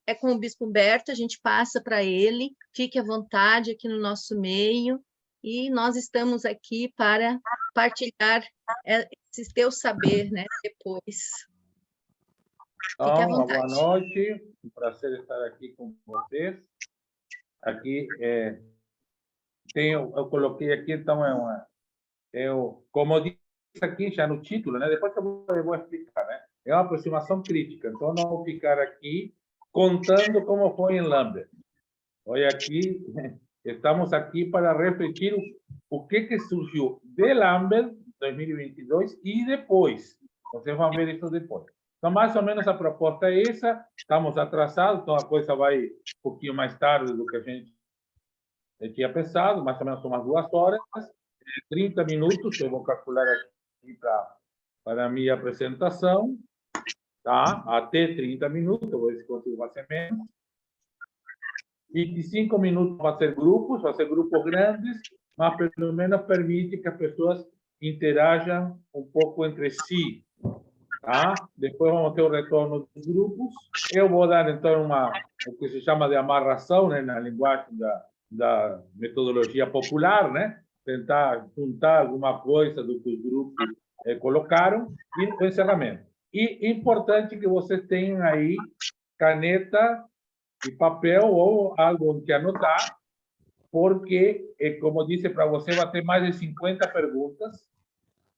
é com o Bispo Humberto, a gente passa para ele, fique à vontade aqui no nosso meio, e nós estamos aqui para partilhar esse teu saber, né, depois. Fique à Então, uma boa vontade. noite, um prazer estar aqui com vocês. Aqui, eu coloquei aqui, então, como eu disse aqui já no título, né? Depois eu vou explicar, né? É uma aproximação crítica, então não vou ficar aqui contando como foi em Lambert. Olha aqui, estamos aqui para refletir o que surgiu de Lambert 2022 e depois. Vocês vão ver isso depois. Então, mais ou menos a proposta é essa. Estamos atrasados, então a coisa vai um pouquinho mais tarde do que a gente tinha pensado, mais ou menos umas 2 horas. 30 minutos, eu vou calcular aqui para a minha apresentação, tá? Até 30 minutos, vou ver se consigo fazer menos. 25 minutos vai ser grupos grandes, mas pelo menos permite que as pessoas interajam um pouco entre si, tá? Depois vamos ter o retorno dos grupos. Eu vou dar, então, o que se chama de amarração, né, na linguagem da metodologia popular, né? Tentar juntar alguma coisa do que os grupos colocaram e o encerramento. E importante que vocês tenham aí caneta e papel ou algo que anotar, porque, como disse para você, vai ter mais de 50 perguntas,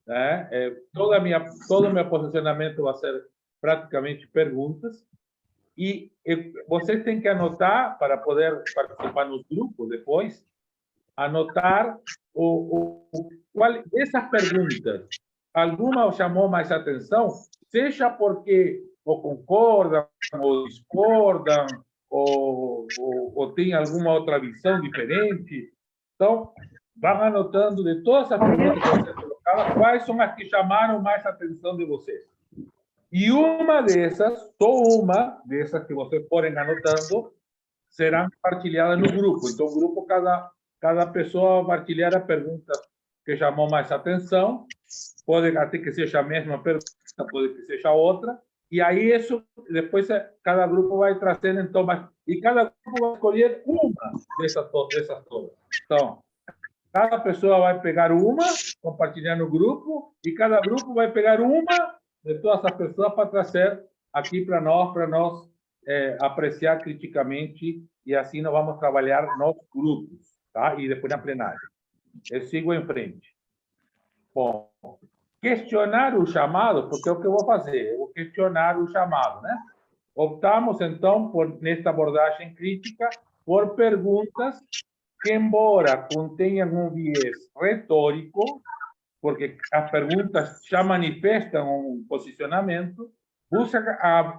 né? Todo o meu posicionamento vai ser praticamente perguntas, e vocês têm que anotar para poder participar nos grupos depois, anotar qual dessas perguntas, alguma chamou mais atenção, seja porque ou concordam, ou discordam, ou tem alguma outra visão diferente. Então, vão anotando de todas as perguntas que vocês colocaram, quais são as que chamaram mais a atenção de vocês. E uma dessas, só uma dessas que vocês forem anotando, será partilhada no grupo. Então, o grupo, cada pessoa vai partilhar a pergunta que chamou mais atenção. Pode até que seja a mesma pergunta, pode que seja outra. E aí, isso, depois, cada grupo vai trazendo, então, e cada grupo vai escolher uma dessas todas. Então, cada pessoa vai pegar uma, compartilhar no grupo, e cada grupo vai pegar uma de todas as pessoas para trazer aqui para nós apreciar criticamente, e assim nós vamos trabalhar nos grupos, tá? E depois na plenária. Eu sigo em frente. Bom, questionar o chamado, porque é o que eu vou fazer, eu vou questionar o chamado, né? Optamos, então, nesta abordagem crítica, por perguntas que, embora contenham um viés retórico, porque as perguntas já manifestam um posicionamento,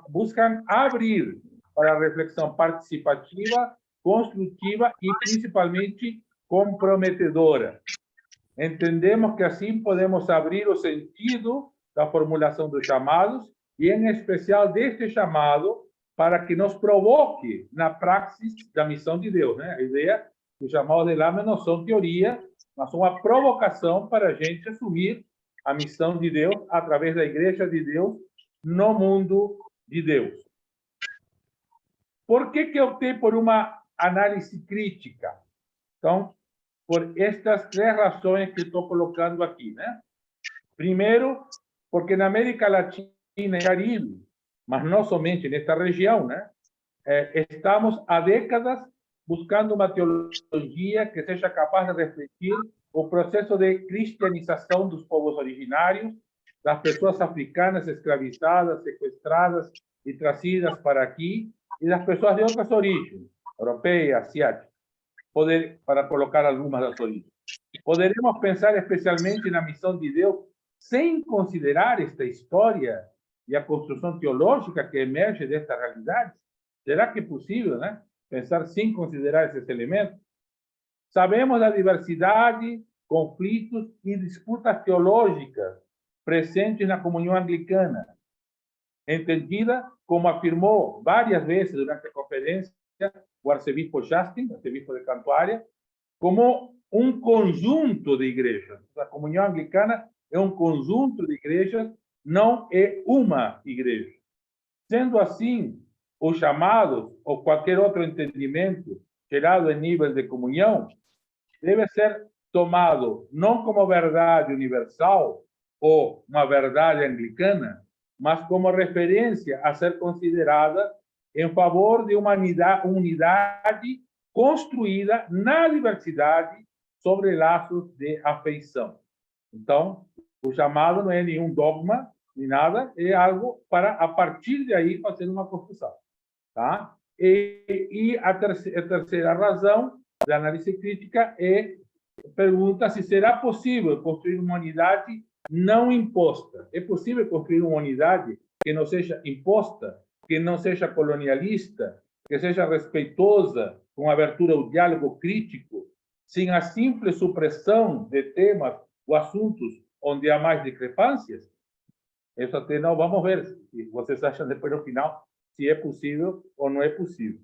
buscam abrir para a reflexão participativa, construtiva e, principalmente, comprometedora. Entendemos que assim podemos abrir o sentido da formulação dos chamados e, em especial, deste chamado, para que nos provoque na praxis da missão de Deus, né? A ideia do chamado de Lambert não são teoria, mas uma provocação para a gente assumir a missão de Deus através da Igreja de Deus no mundo de Deus. Por que eu optei por uma análise crítica? Então, por estas 3 razões que estou colocando aqui, né? Primeiro, porque na América Latina e Caribe, mas não somente nesta região, né? Estamos há décadas buscando uma teologia que seja capaz de refletir o processo de cristianização dos povos originários, das pessoas africanas escravizadas, sequestradas e trazidas para aqui, e das pessoas de outras origens, europeia, asiática, para colocar algumas das origens. Poderemos pensar especialmente na missão de Deus sem considerar esta história e a construção teológica que emerge desta realidade? Será que é possível, né? Pensar sem considerar esses elementos? Sabemos da diversidade, conflitos e disputas teológicas presentes na comunhão anglicana, entendida, como afirmou várias vezes durante a conferência o arcebispo Justin, arcebispo de Cantuária, como um conjunto de igrejas. A comunhão anglicana é um conjunto de igrejas, não é uma igreja. Sendo assim, os chamados ou qualquer outro entendimento gerado em nível de comunhão deve ser tomado não como verdade universal ou uma verdade anglicana, mas como referência a ser considerada em favor de uma unidade construída na diversidade sobre laços de afeição. Então, o chamado não é nenhum dogma, nem nada, é algo para, a partir de aí, fazer uma construção. Tá? E a terceira razão da análise crítica pergunta se será possível construir uma unidade não imposta. É possível construir uma unidade que não seja imposta, que não seja colonialista, que seja respeitosa, com abertura ao diálogo crítico, sem a simples supressão de temas ou assuntos onde há mais discrepâncias? Isso até não vamos ver se vocês acham depois no final se é possível ou não é possível.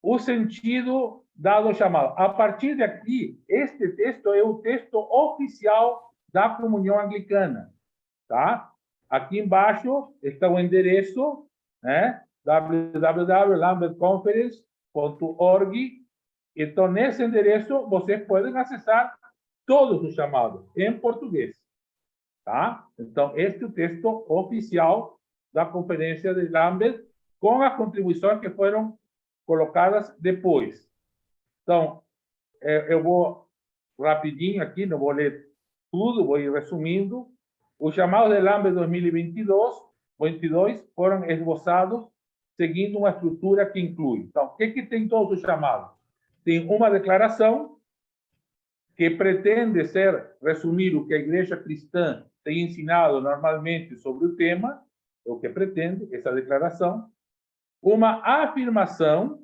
O sentido dado ao chamado. A partir daqui, este texto é o texto oficial da comunhão anglicana. Tá? Aqui embaixo está o endereço, né? www.lambertconference.org. Então, nesse endereço, vocês podem acessar todos os chamados em português. Tá? Então, este é o texto oficial da Conferência de Lambert, com as contribuições que foram colocadas depois. Então, eu vou rapidinho aqui, não vou ler tudo, vou ir resumindo. Os chamados de Lambert 2022 foram esboçados seguindo uma estrutura que inclui. Então, o que tem todos os chamados? Tem uma declaração que pretende resumir o que a Igreja Cristã tem ensinado normalmente sobre o tema, é o que pretende essa declaração. Uma afirmação,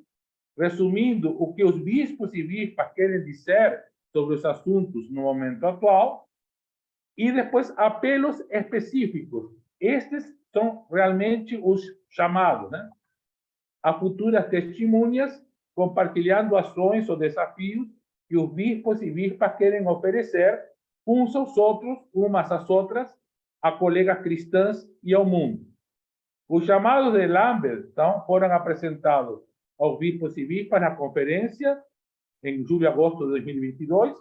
resumindo o que os bispos e bispas querem dizer sobre os assuntos no momento atual, e depois apelos específicos. Estes são realmente os chamados, né? A futuras testemunhas, compartilhando ações ou desafios que os bispos e bispas querem oferecer uns aos outros, umas às outras, a colegas cristãs e ao mundo. Os chamados de Lambert, então, foram apresentados aos bispos e bispas na conferência em julho e agosto de 2022.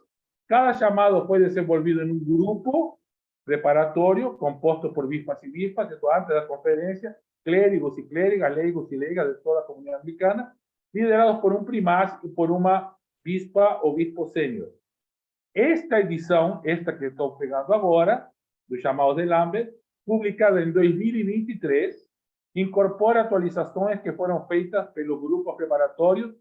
Cada chamado foi desenvolvido em um grupo preparatório composto por bispas e bispas, antes da conferência, clérigos e clérigas, leigos e leigas de toda a comunidade anglicana, liderados por um primaz e por uma bispa ou bispo sênior. Esta edição, esta que estou pegando agora, do chamado de Lambert, publicada em 2023, incorpora atualizações que foram feitas pelos grupos preparatórios,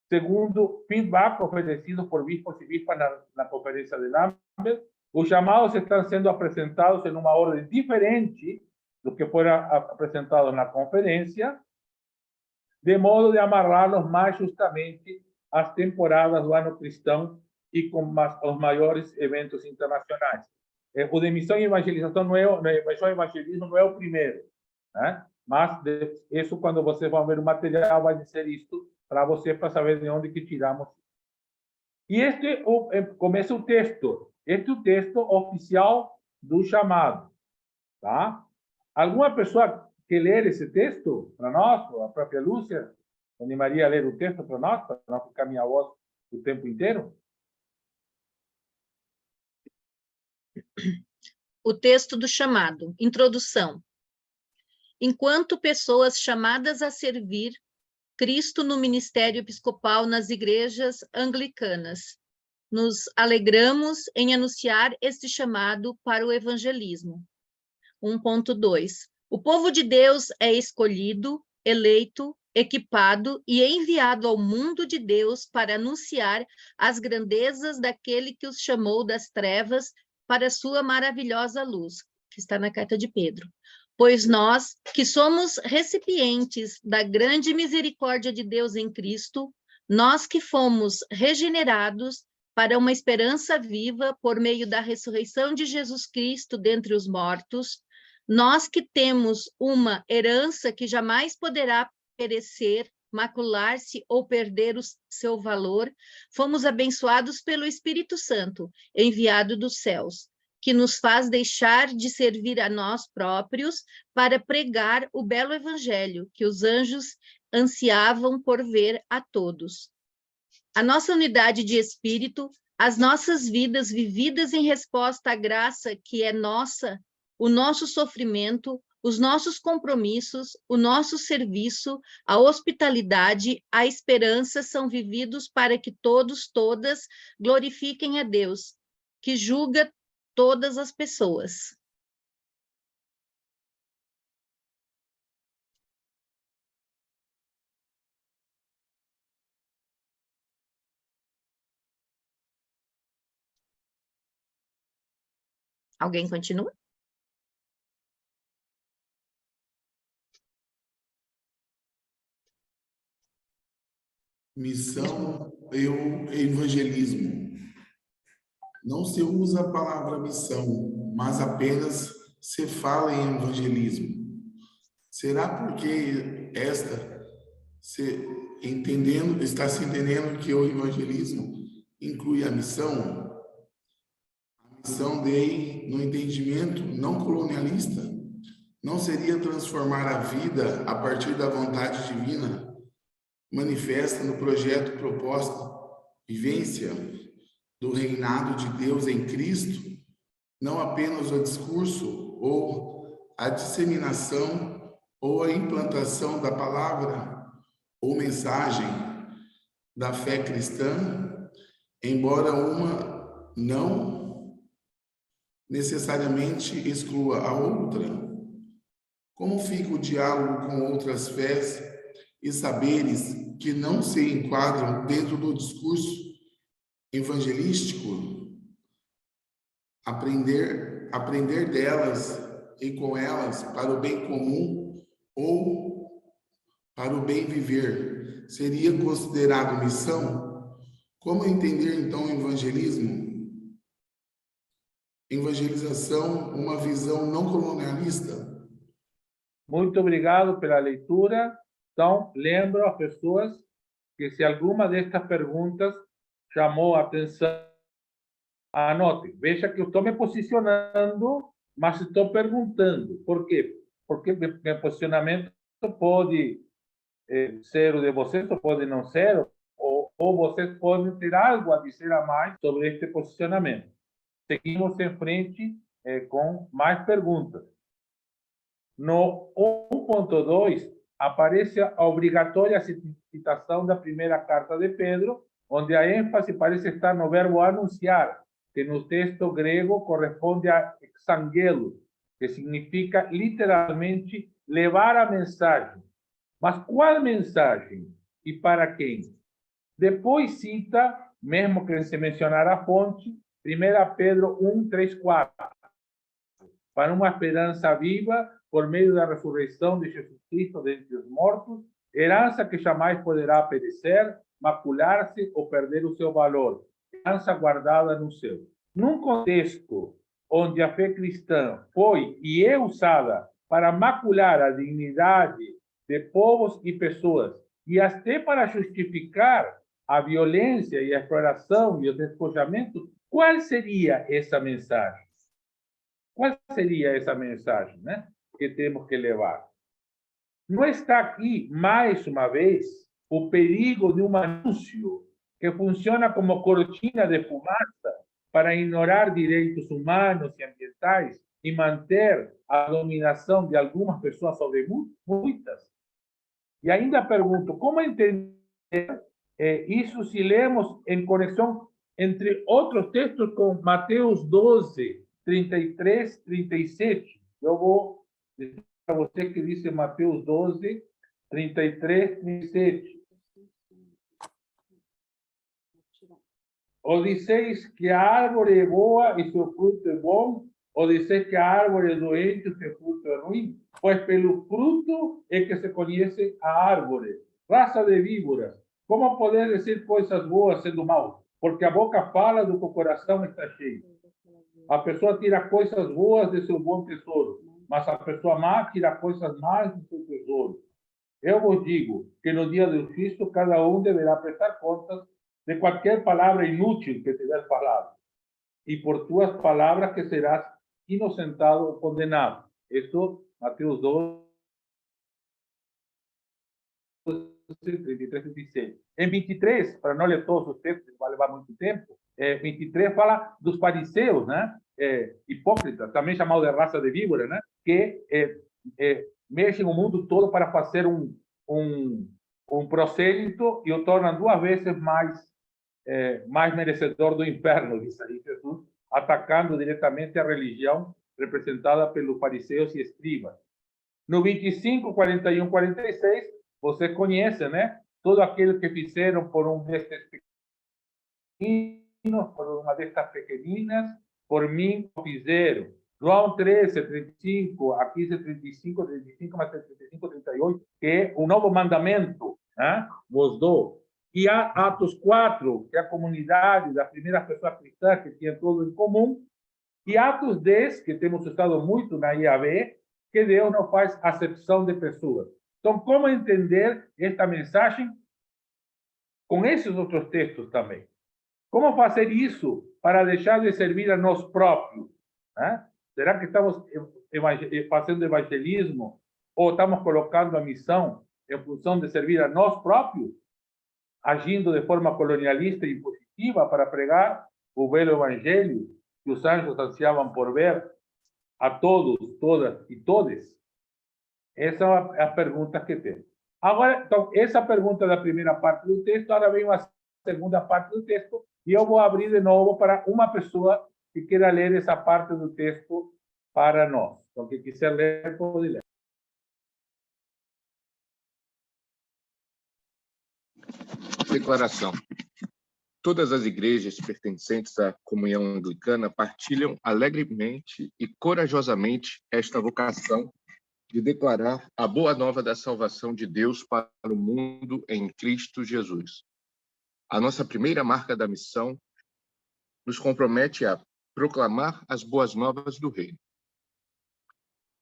segundo feedback oferecido por bispos e bispas na conferência de Lambert. Os chamados estão sendo apresentados em uma ordem diferente do que foram apresentados na conferência, de modo de amarrá-los mais justamente às temporadas do ano cristão e com os maiores eventos internacionais. O de missão e evangelização missão e evangelismo não é o primeiro, né? Mas isso, quando vocês vão ver o material, vai dizer isto para você, para saber de onde que tiramos. E este começa o texto. Este é o texto oficial do chamado. Tá? Alguma pessoa quer ler esse texto para nós? A própria Lúcia? Animaria a ler o texto para nós, para não ficar minha voz o tempo inteiro? O texto do chamado. Introdução. Enquanto pessoas chamadas a servir Cristo no ministério episcopal nas igrejas anglicanas, nos alegramos em anunciar este chamado para o evangelismo. 1.2. O povo de Deus é escolhido, eleito, equipado e enviado ao mundo de Deus para anunciar as grandezas daquele que os chamou das trevas para a sua maravilhosa luz, que está na carta de Pedro. Pois nós, que somos recipientes da grande misericórdia de Deus em Cristo, nós que fomos regenerados para uma esperança viva por meio da ressurreição de Jesus Cristo dentre os mortos, nós que temos uma herança que jamais poderá perecer, macular-se ou perder o seu valor, fomos abençoados pelo Espírito Santo, enviado dos céus. que nos faz deixar de servir a nós próprios para pregar o belo evangelho que os anjos ansiavam por ver a todos. A nossa unidade de espírito, as nossas vidas vividas em resposta à graça que é nossa, o nosso sofrimento, os nossos compromissos, o nosso serviço, a hospitalidade, a esperança são vividos para que todos, todas glorifiquem a Deus, que julga todas as pessoas. Alguém continua? Missão e o evangelismo. Não se usa a palavra missão, mas apenas se fala em evangelismo. Será porque está se entendendo que o evangelismo inclui a missão? A missão no entendimento não colonialista, não seria transformar a vida a partir da vontade divina manifesta no projeto proposta vivência do reinado de Deus em Cristo, não apenas o discurso ou a disseminação ou a implantação da palavra ou mensagem da fé cristã, embora uma não necessariamente exclua a outra. Como fica o diálogo com outras fés e saberes que não se enquadram dentro do discurso evangelístico? Aprender delas e com elas para o bem comum ou para o bem viver seria considerado missão? Como entender então o evangelismo? Evangelização, uma visão não colonialista? Muito obrigado pela leitura. Então, lembro às pessoas que se alguma destas perguntas chamou a atenção, anote. Veja que eu estou me posicionando, mas estou perguntando. Por quê? Porque meu posicionamento pode ser o de vocês, ou pode não ser, ou vocês podem ter algo a dizer a mais sobre este posicionamento. Seguimos em frente com mais perguntas. No 1.2, aparece a obrigatória citação da primeira carta de Pedro, onde a ênfase parece estar no verbo anunciar, que no texto grego corresponde a exangelo, que significa literalmente levar a mensagem. Mas qual mensagem e para quem? Depois cita, mesmo que se mencionar a fonte, 1 Pedro 1, 3, 4, para uma esperança viva por meio da ressurreição de Jesus Cristo dentre os mortos, herança que jamais poderá perecer, macular-se ou perder o seu valor, herança guardada no céu. Num contexto onde a fé cristã foi e é usada para macular a dignidade de povos e pessoas, e até para justificar a violência e a exploração e o despojamento, qual seria essa mensagem? Qual seria essa mensagem, né, que temos que levar? Não está aqui, mais uma vez, o perigo de um anúncio que funciona como cortina de fumaça para ignorar direitos humanos e ambientais e manter a dominação de algumas pessoas sobre muitas? E ainda pergunto, como entender isso se lemos em conexão, entre outros textos, com Mateus 12, 33, 37. Eu vou dizer para você que diz Mateus 12, 33, 37. Ou disseis que a árvore é boa e seu fruto é bom, ou disseis que a árvore é doente e seu fruto é ruim? Pois pelo fruto é que se conhece a árvore. Raça de víboras, como poder dizer coisas boas sendo mau? Porque a boca fala do que o coração está cheio. A pessoa tira coisas boas de seu bom tesouro, mas a pessoa má tira coisas más do seu tesouro. Eu vos digo que no dia do juízo cada um deverá prestar contas de qualquer palavra inútil que tiver falado. e por tuas palavras que serás inocentado ou condenado. Isso, Mateus 12, 33 e 36. Em 23, para não ler todos os textos, vai levar muito tempo, 23 fala dos fariseus, né? Hipócritas, também chamado de raça de víbora, né? Que mexem o mundo todo para fazer um prosélito e o tornam 2 vezes mais merecedor do inferno, diz aí Jesus, atacando diretamente a religião representada pelos fariseus e escribas. No 25, 41, 46, você conhece, né? Todo aquele que fizeram por um destes pequeninos, por uma destas pequeninas, por mim fizeram. João 13, 35, a 15, 35, 35, mais 35, 38, que é o novo mandamento, né? Vos dou. E há Atos 4, que é a comunidade das primeiras pessoas cristãs que tinham tudo em comum. E Atos 10, que temos estado muito na IAB, que Deus não faz acepção de pessoas. Então, como entender esta mensagem com esses outros textos também? Como fazer isso para deixar de servir a nós próprios? Né? Será que estamos fazendo evangelismo ou estamos colocando a missão em função de servir a nós próprios, agindo de forma colonialista e impositiva para pregar o belo evangelho que os anjos ansiavam por ver a todos, todas e todes? Essa é a pergunta que temos. Agora, então, essa pergunta da primeira parte do texto, agora vem uma segunda parte do texto, e eu vou abrir de novo para uma pessoa que queira ler essa parte do texto para nós. Então, quem quiser ler, pode ler. Declaração. Todas as igrejas pertencentes à comunhão anglicana partilham alegremente e corajosamente esta vocação de declarar a boa nova da salvação de Deus para o mundo em Cristo Jesus. A nossa primeira marca da missão nos compromete a proclamar as boas novas do reino.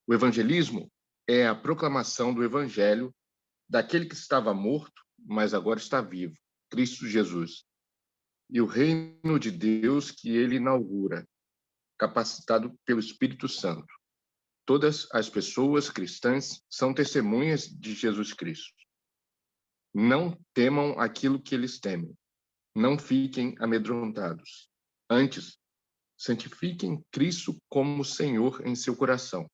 O evangelismo é a proclamação do evangelho daquele que estava morto, mas agora está vivo, Cristo Jesus, e o reino de Deus que ele inaugura, capacitado pelo Espírito Santo. Todas as pessoas cristãs são testemunhas de Jesus Cristo. Não temam aquilo que eles temem. Não fiquem amedrontados. Antes, santifiquem Cristo como Senhor em seu coração.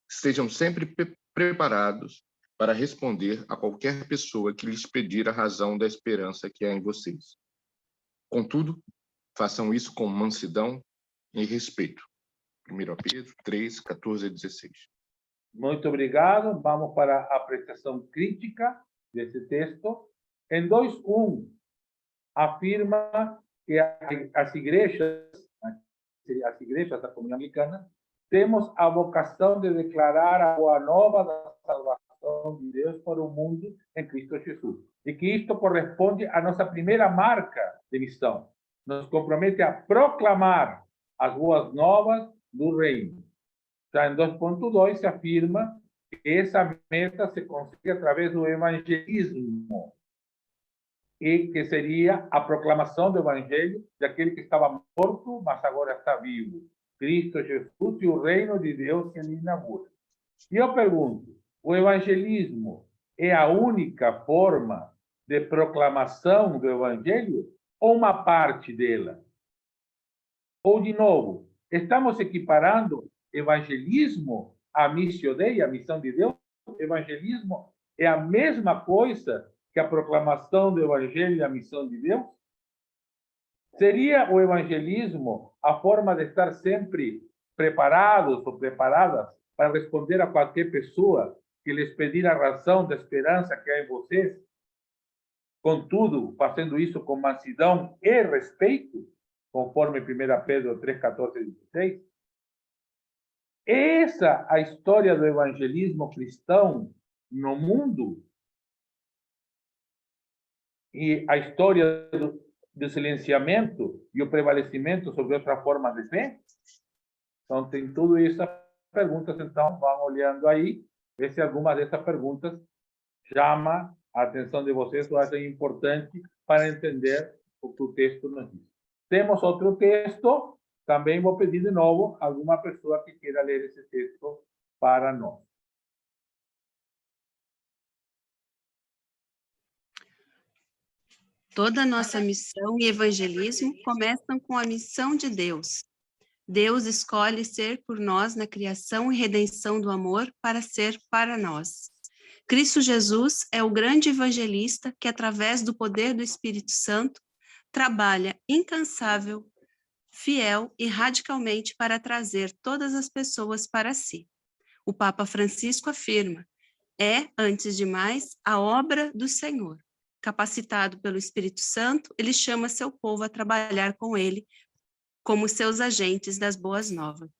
Estejam sempre preparados para responder a qualquer pessoa que lhes pedir a razão da esperança que há em vocês. Contudo, façam isso com mansidão e respeito. 1 Pedro 3, 14 a 16. Muito obrigado. Vamos para a apreciação crítica desse texto. Em 2:1, afirma que as igrejas da comunhão anglicana, temos a vocação de declarar a boa nova da salvação de Deus para o mundo em Cristo Jesus. E que isto corresponde à nossa primeira marca de missão. Nos compromete a proclamar as boas novas do reino. Já em 2.2 se afirma que essa meta se consegue através do evangelismo, e que seria a proclamação do evangelho daquele que estava morto, mas agora está vivo, Cristo Jesus, e o reino de Deus que ele inaugura. E eu pergunto, o evangelismo é a única forma de proclamação do evangelho ou uma parte dela? Ou, de novo, estamos equiparando evangelismo à missio Dei, a missão de Deus? Evangelismo é a mesma coisa que a proclamação do evangelho e a missão de Deus? Seria o evangelismo a forma de estar sempre preparados ou preparadas para responder a qualquer pessoa que lhes pedir a razão da esperança que há em vocês? Contudo, fazendo isso com mansidão e respeito, conforme 1 Pedro 3, 14 e 16? Essa é a história do evangelismo cristão no mundo? E a história do silenciamento e o prevalecimento sobre outra forma de fé? Então, tem tudo isso, perguntas. Então, vão olhando aí, ver se alguma dessas perguntas chama a atenção de vocês, ou é importante para entender o que o texto nos diz. Temos outro texto também vou pedir de novo alguma pessoa que queira ler esse texto para nós. Toda a nossa missão e evangelismo começam com a missão de Deus. Deus escolhe ser por nós na criação e redenção do amor para ser para nós. Cristo Jesus é o grande evangelista que, através do poder do Espírito Santo, trabalha incansável, fiel e radicalmente para trazer todas as pessoas para si. O Papa Francisco afirma: é, antes de mais, a obra do Senhor. Capacitado pelo Espírito Santo, ele chama seu povo a trabalhar com ele como seus agentes das boas novas.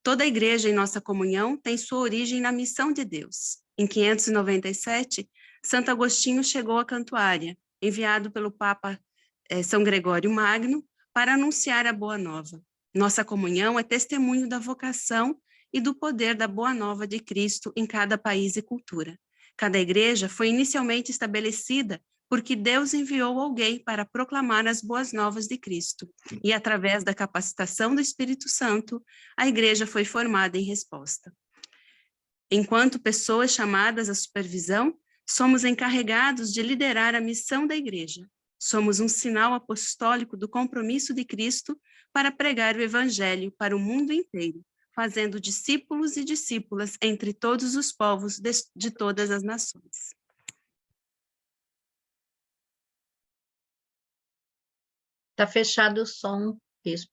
Toda a igreja em nossa comunhão tem sua origem na missão de Deus. Em 597, Santo Agostinho chegou a Cantuária, enviado pelo Papa São Gregório Magno, para anunciar a boa nova. Nossa comunhão é testemunho da vocação e do poder da boa nova de Cristo em cada país e cultura. Cada igreja foi inicialmente estabelecida porque Deus enviou alguém para proclamar as boas novas de Cristo. E, através da capacitação do Espírito Santo, a igreja foi formada em resposta. Enquanto pessoas chamadas à supervisão, somos encarregados de liderar a missão da igreja. Somos um sinal apostólico do compromisso de Cristo para pregar o evangelho para o mundo inteiro, fazendo discípulos e discípulas entre todos os povos de todas as nações. Está fechado o som, Bispo.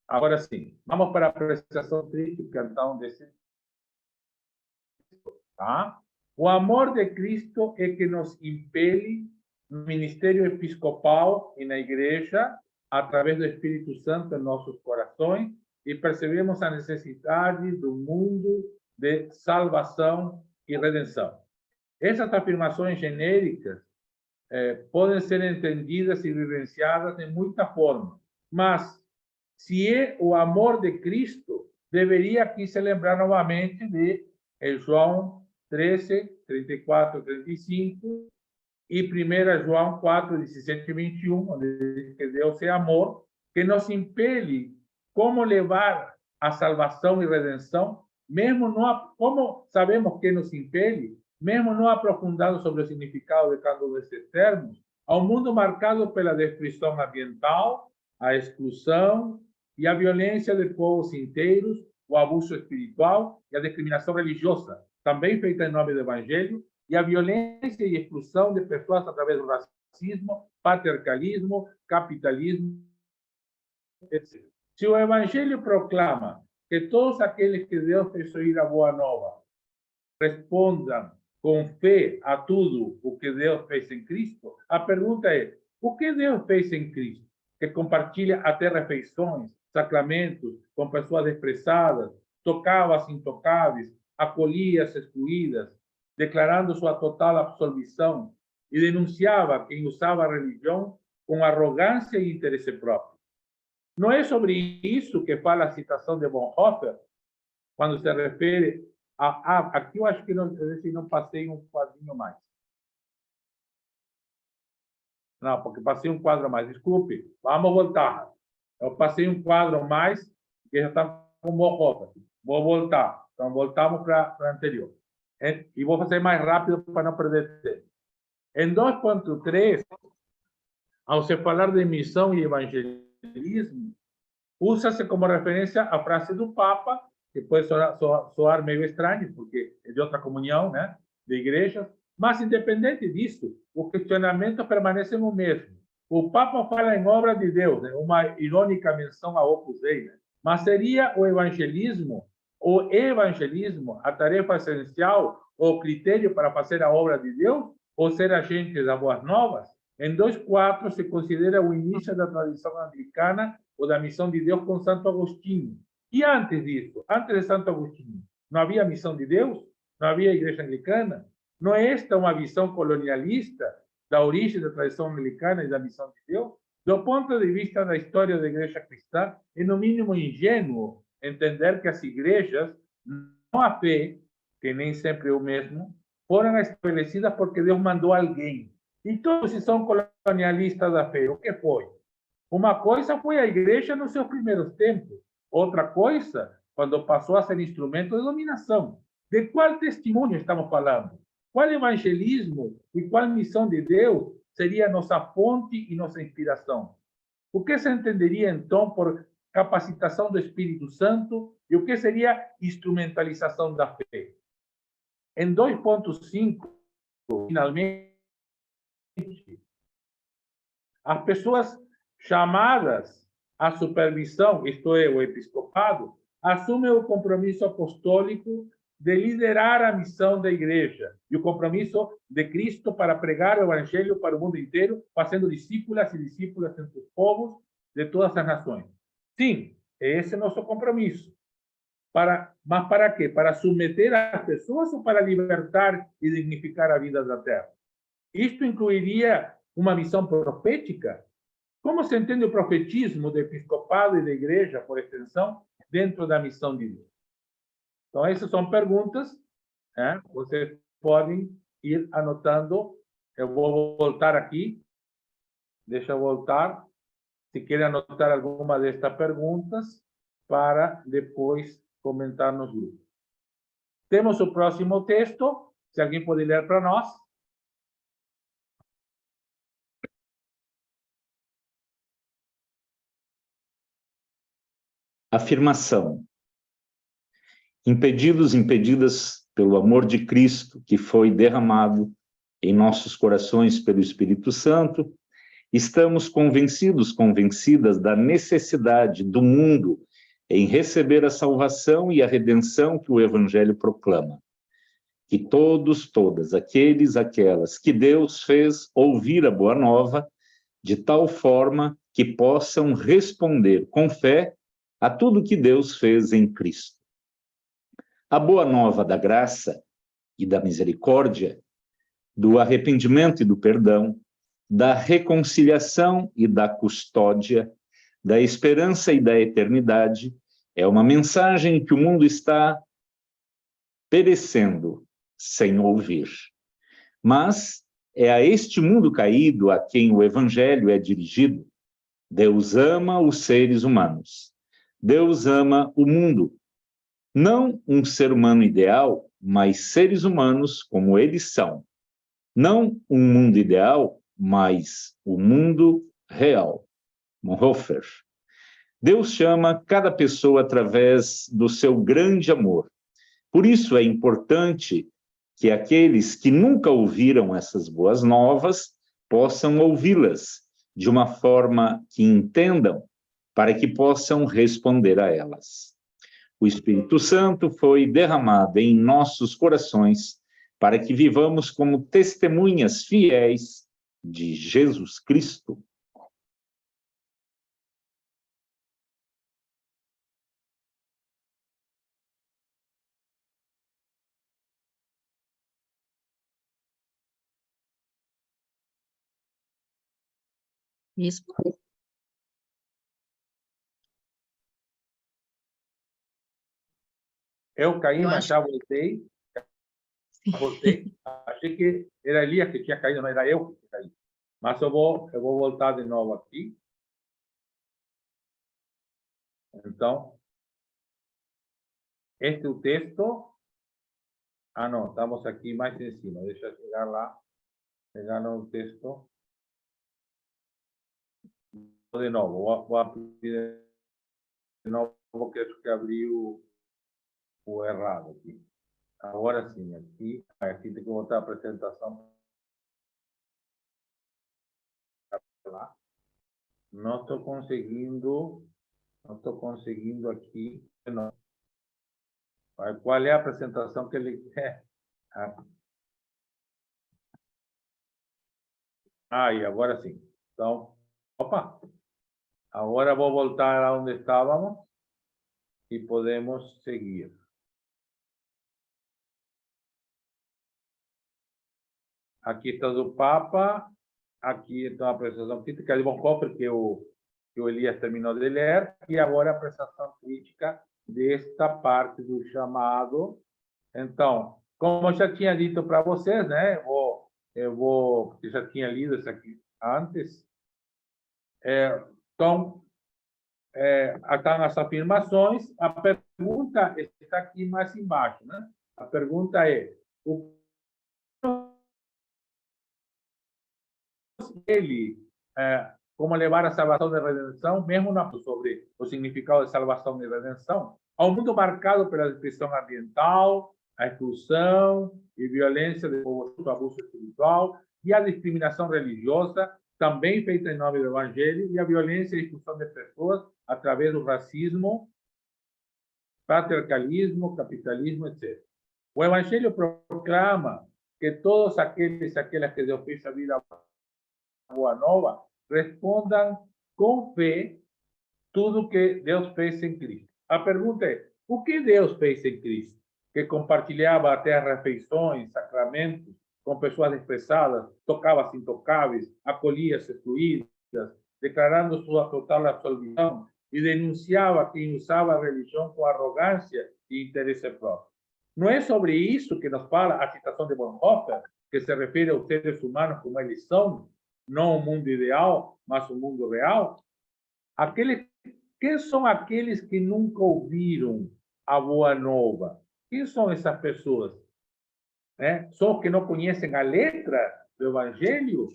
Agora sim, vamos para a apreciação crítica, então, desse. Tá? O amor de Cristo é que nos impele no ministério episcopal e na igreja, através do Espírito Santo em nossos corações, e percebemos a necessidade do mundo de salvação e redenção. Essas afirmações genéricas podem ser entendidas e vivenciadas de muita forma, mas se é o amor de Cristo, deveria aqui se lembrar novamente de João 13, 34, 35 e 1 João 4, 17 e 21, onde diz que Deus é amor, que nos impele como levar a salvação e redenção, mesmo não, como sabemos que nos impele, mesmo não aprofundado sobre o significado de cada um desses termos, ao mundo marcado pela destruição ambiental, a exclusão e a violência de povos inteiros, o abuso espiritual e a discriminação religiosa, também feita em nome do Evangelho, e a violência e exclusão de pessoas através do racismo, patriarcalismo, capitalismo, etc. Se o Evangelho proclama que todos aqueles que Deus fez ouvir a boa nova respondam com fé a tudo o que Deus fez em Cristo, a pergunta é: o que Deus fez em Cristo? Que compartilha até refeições, sacramentos com pessoas desprezadas, tocava as intocáveis, acolhia as excluídas, declarando sua total absolvição, e denunciava quem usava a religião com arrogância e interesse próprio. Não é sobre isso que fala a citação de Bonhoeffer, quando se refere aqui eu acho que não passei um quadrinho mais. Não, porque passei um quadro mais. Desculpe, vamos voltar. Eu passei um quadro mais, que já está com Bonhoeffer. Vou voltar. Então, voltamos para a anterior. E vou fazer mais rápido para não perder tempo. Em 2.3, ao se falar de missão e evangelismo, usa-se como referência a frase do Papa, que pode soar meio estranho, porque é de outra comunhão, né, de igrejas, mas, independente disso, o questionamento permanece o mesmo. O Papa fala em obra de Deus, né, uma irônica menção a Opus Dei, né, mas seria o evangelismo a tarefa essencial, o critério para fazer a obra de Deus, ou ser agente das boas novas? Em 2.4 se considera o início da tradição anglicana ou da missão de Deus com Santo Agostinho. E antes disso, antes de Santo Agostinho, não havia missão de Deus? Não havia igreja anglicana? Não é esta uma visão colonialista da origem da tradição anglicana e da missão de Deus? Do ponto de vista da história da igreja cristã, é no mínimo ingênuo entender que as igrejas, não a fé, que nem sempre é o mesmo, foram estabelecidas porque Deus mandou alguém. E todos são colonialistas da fé. O que foi? Uma coisa foi a igreja nos seus primeiros tempos. Outra coisa, quando passou a ser instrumento de dominação. De qual testemunho estamos falando? Qual evangelismo e qual missão de Deus seria nossa fonte e nossa inspiração? O que se entenderia, então, por capacitação do Espírito Santo e o que seria instrumentalização da fé? Em 2.5, finalmente, as pessoas chamadas à supervisão, isto é, o episcopado, assumem o compromisso apostólico de liderar a missão da igreja e o compromisso de Cristo para pregar o evangelho para o mundo inteiro, fazendo discípulas e discípulas entre os povos de todas as nações. Sim, esse é nosso compromisso. Mas para quê? Para submeter as pessoas ou para libertar e dignificar a vida da terra? Isto incluiria uma missão profética? Como se entende o profetismo do episcopado e da igreja, por extensão, dentro da missão de Deus? Então, essas são perguntas, né? Vocês podem ir anotando. Eu vou voltar aqui. Deixa eu voltar. Se querem anotar alguma destas perguntas, para depois comentar nos grupos. Temos o próximo texto. Se alguém pode ler para nós. Afirmação. Impedidos, impedidas pelo amor de Cristo, que foi derramado em nossos corações pelo Espírito Santo, estamos convencidos, convencidas da necessidade do mundo em receber a salvação e a redenção que o Evangelho proclama. Que todos, todas, aqueles, aquelas que Deus fez ouvir a boa nova, de tal forma que possam responder com fé a tudo que Deus fez em Cristo. A boa nova da graça e da misericórdia, do arrependimento e do perdão, da reconciliação e da custódia, da esperança e da eternidade, é uma mensagem que o mundo está perecendo sem ouvir. Mas é a este mundo caído a quem o Evangelho é dirigido. Deus ama os seres humanos. Deus ama o mundo. Não um ser humano ideal, mas seres humanos como eles são. Não um mundo ideal, mas o mundo real. Bonhoeffer. Deus chama cada pessoa através do seu grande amor. Por isso é importante que aqueles que nunca ouviram essas boas novas possam ouvi-las de uma forma que entendam, para que possam responder a elas. O Espírito Santo foi derramado em nossos corações para que vivamos como testemunhas fiéis de Jesus Cristo. Isso. Eu caí, mas já voltei. Achei que era Elias que tinha caído, não era eu que tinha caído. Mas eu vou voltar de novo aqui. Então, este é o texto. Ah, não, estamos aqui mais em cima. Deixa eu chegar lá. Pegar no texto. De novo, vou abrir de novo, porque acho que abri o errado aqui. Agora sim, aqui tem que voltar a apresentação. Lá. Não estou conseguindo aqui. Não. Qual é a apresentação que ele quer? E agora sim. Então, opa! Agora vou voltar a onde estávamos e podemos seguir. Aqui está do Papa. Aqui está a apresentação crítica de Bonhoeffer, que o Elias terminou de ler. E agora a apresentação crítica desta parte do chamado. Então, como eu já tinha dito para vocês, né? Eu já tinha lido isso aqui antes. Então, estão as afirmações. A pergunta está aqui mais embaixo, né? A pergunta é: como levar a salvação e redenção, mesmo sobre o significado de salvação e redenção, ao mundo marcado pela destruição ambiental, a expulsão e violência do abuso espiritual e a discriminação religiosa, também feita em nome do Evangelho, e a violência e expulsão de pessoas através do racismo, patriarcalismo, capitalismo, etc. O Evangelho proclama que todos aqueles e aquelas que Deus fez a vida boa nova respondam com fé tudo que Deus fez em Cristo. A pergunta é: o que Deus fez em Cristo? Que compartilhava até as refeições, sacramentos, com pessoas desprezadas, tocava as intocáveis, acolhia as excluídas, declarando sua total absolvição, e denunciava quem usava a religião com arrogância e interesse próprio. Não é sobre isso que nos fala a citação de Bonhoeffer, que se refere aos seres humanos como eles são, não o mundo ideal, mas o mundo real? Quem são aqueles que nunca ouviram a boa nova? Quem são essas pessoas? São os que não conhecem a letra do Evangelho?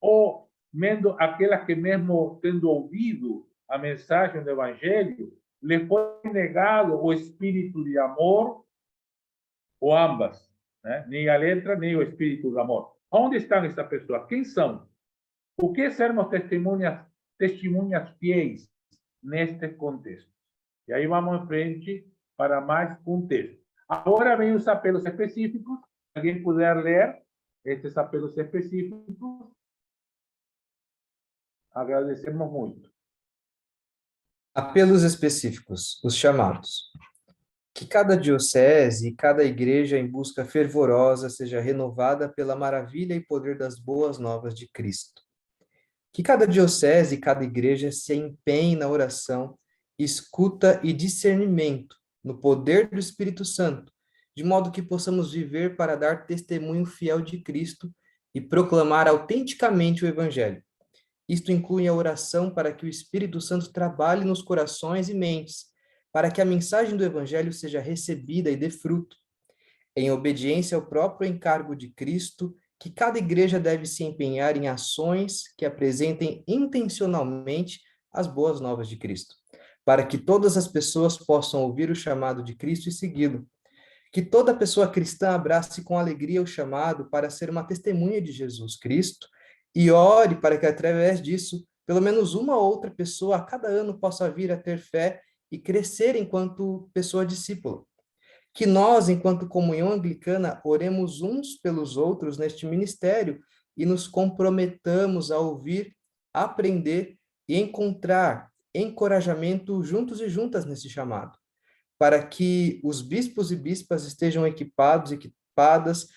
Ou mesmo aquelas que, mesmo tendo ouvido a mensagem do Evangelho, lhe foi negado o espírito de amor, ou ambas, nem a letra, nem o espírito do amor? Onde estão essas pessoas? Quem são? O que é sermos testemunhas fiéis neste contexto? E aí vamos em frente para mais contexto. Agora vem os apelos específicos. Se alguém puder ler estes apelos específicos, agradecemos muito. Apelos específicos, os chamados. Que cada diocese e cada igreja em busca fervorosa seja renovada pela maravilha e poder das boas novas de Cristo. Que cada diocese e cada igreja se empenhe na oração, escuta e discernimento no poder do Espírito Santo, de modo que possamos viver para dar testemunho fiel de Cristo e proclamar autenticamente o Evangelho. Isto inclui a oração para que o Espírito Santo trabalhe nos corações e mentes, para que a mensagem do Evangelho seja recebida e dê fruto. Em obediência ao próprio encargo de Cristo, que cada igreja deve se empenhar em ações que apresentem intencionalmente as boas novas de Cristo, para que todas as pessoas possam ouvir o chamado de Cristo e segui-lo. Que toda pessoa cristã abrace com alegria o chamado para ser uma testemunha de Jesus Cristo e ore para que, através disso, pelo menos uma outra pessoa a cada ano possa vir a ter fé e crescer enquanto pessoa discípula. Que nós, enquanto comunhão anglicana, oremos uns pelos outros neste ministério e nos comprometamos a ouvir, aprender e encontrar encorajamento juntos e juntas nesse chamado, para que os bispos e bispas estejam equipados, equipadas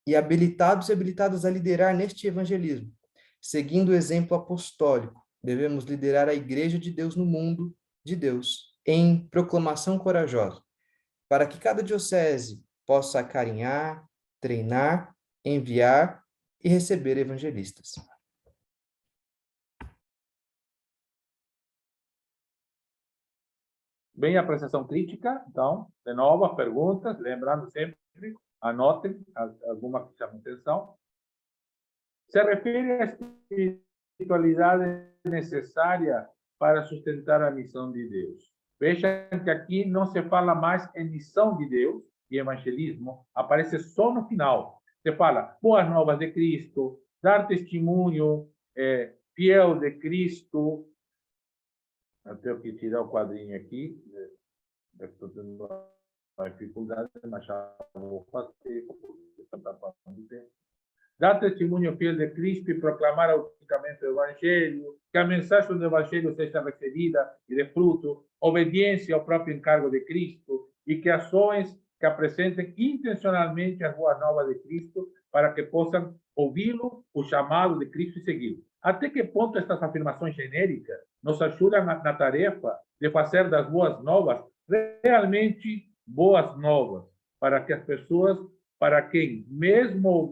e habilitadas a liderar neste evangelismo. Seguindo o exemplo apostólico, devemos liderar a Igreja de Deus no mundo de Deus, em proclamação corajosa, para que cada diocese possa acarinhar, treinar, enviar e receber evangelistas. Bem, a apreciação crítica, então, de novo, as perguntas, lembrando sempre, anotem alguma que chame atenção. Se refere à espiritualidade necessária para sustentar a missão de Deus. Vejam que aqui não se fala mais em missão de Deus e evangelismo, aparece só no final. Se fala boas novas de Cristo, dar testemunho fiel de Cristo. Eu tenho que tirar o quadrinho aqui. Estou tendo uma dificuldade, mas já vou fazer, porque está passando tempo. Dar testemunho fiel de Cristo e proclamar autenticamente o Evangelho, que a mensagem do Evangelho seja recebida e dê fruto, obediência ao próprio encargo de Cristo e que ações que apresentem intencionalmente as boas novas de Cristo para que possam ouvi-lo, o chamado de Cristo e segui-lo. Até que ponto estas afirmações genéricas nos ajudam na tarefa de fazer das boas novas realmente boas novas, para que as pessoas, para quem, mesmo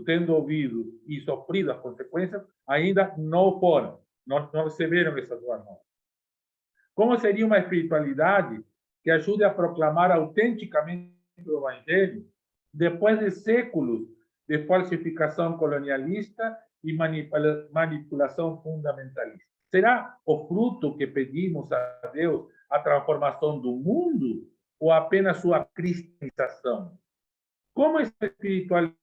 tendo ouvido e sofrido as consequências, ainda não foram. não receberam essas boas novas. Como seria uma espiritualidade que ajude a proclamar autenticamente o Evangelho depois de séculos de falsificação colonialista e manipulação fundamentalista? Será o fruto que pedimos a Deus a transformação do mundo ou apenas sua cristianização? Como essa espiritualidade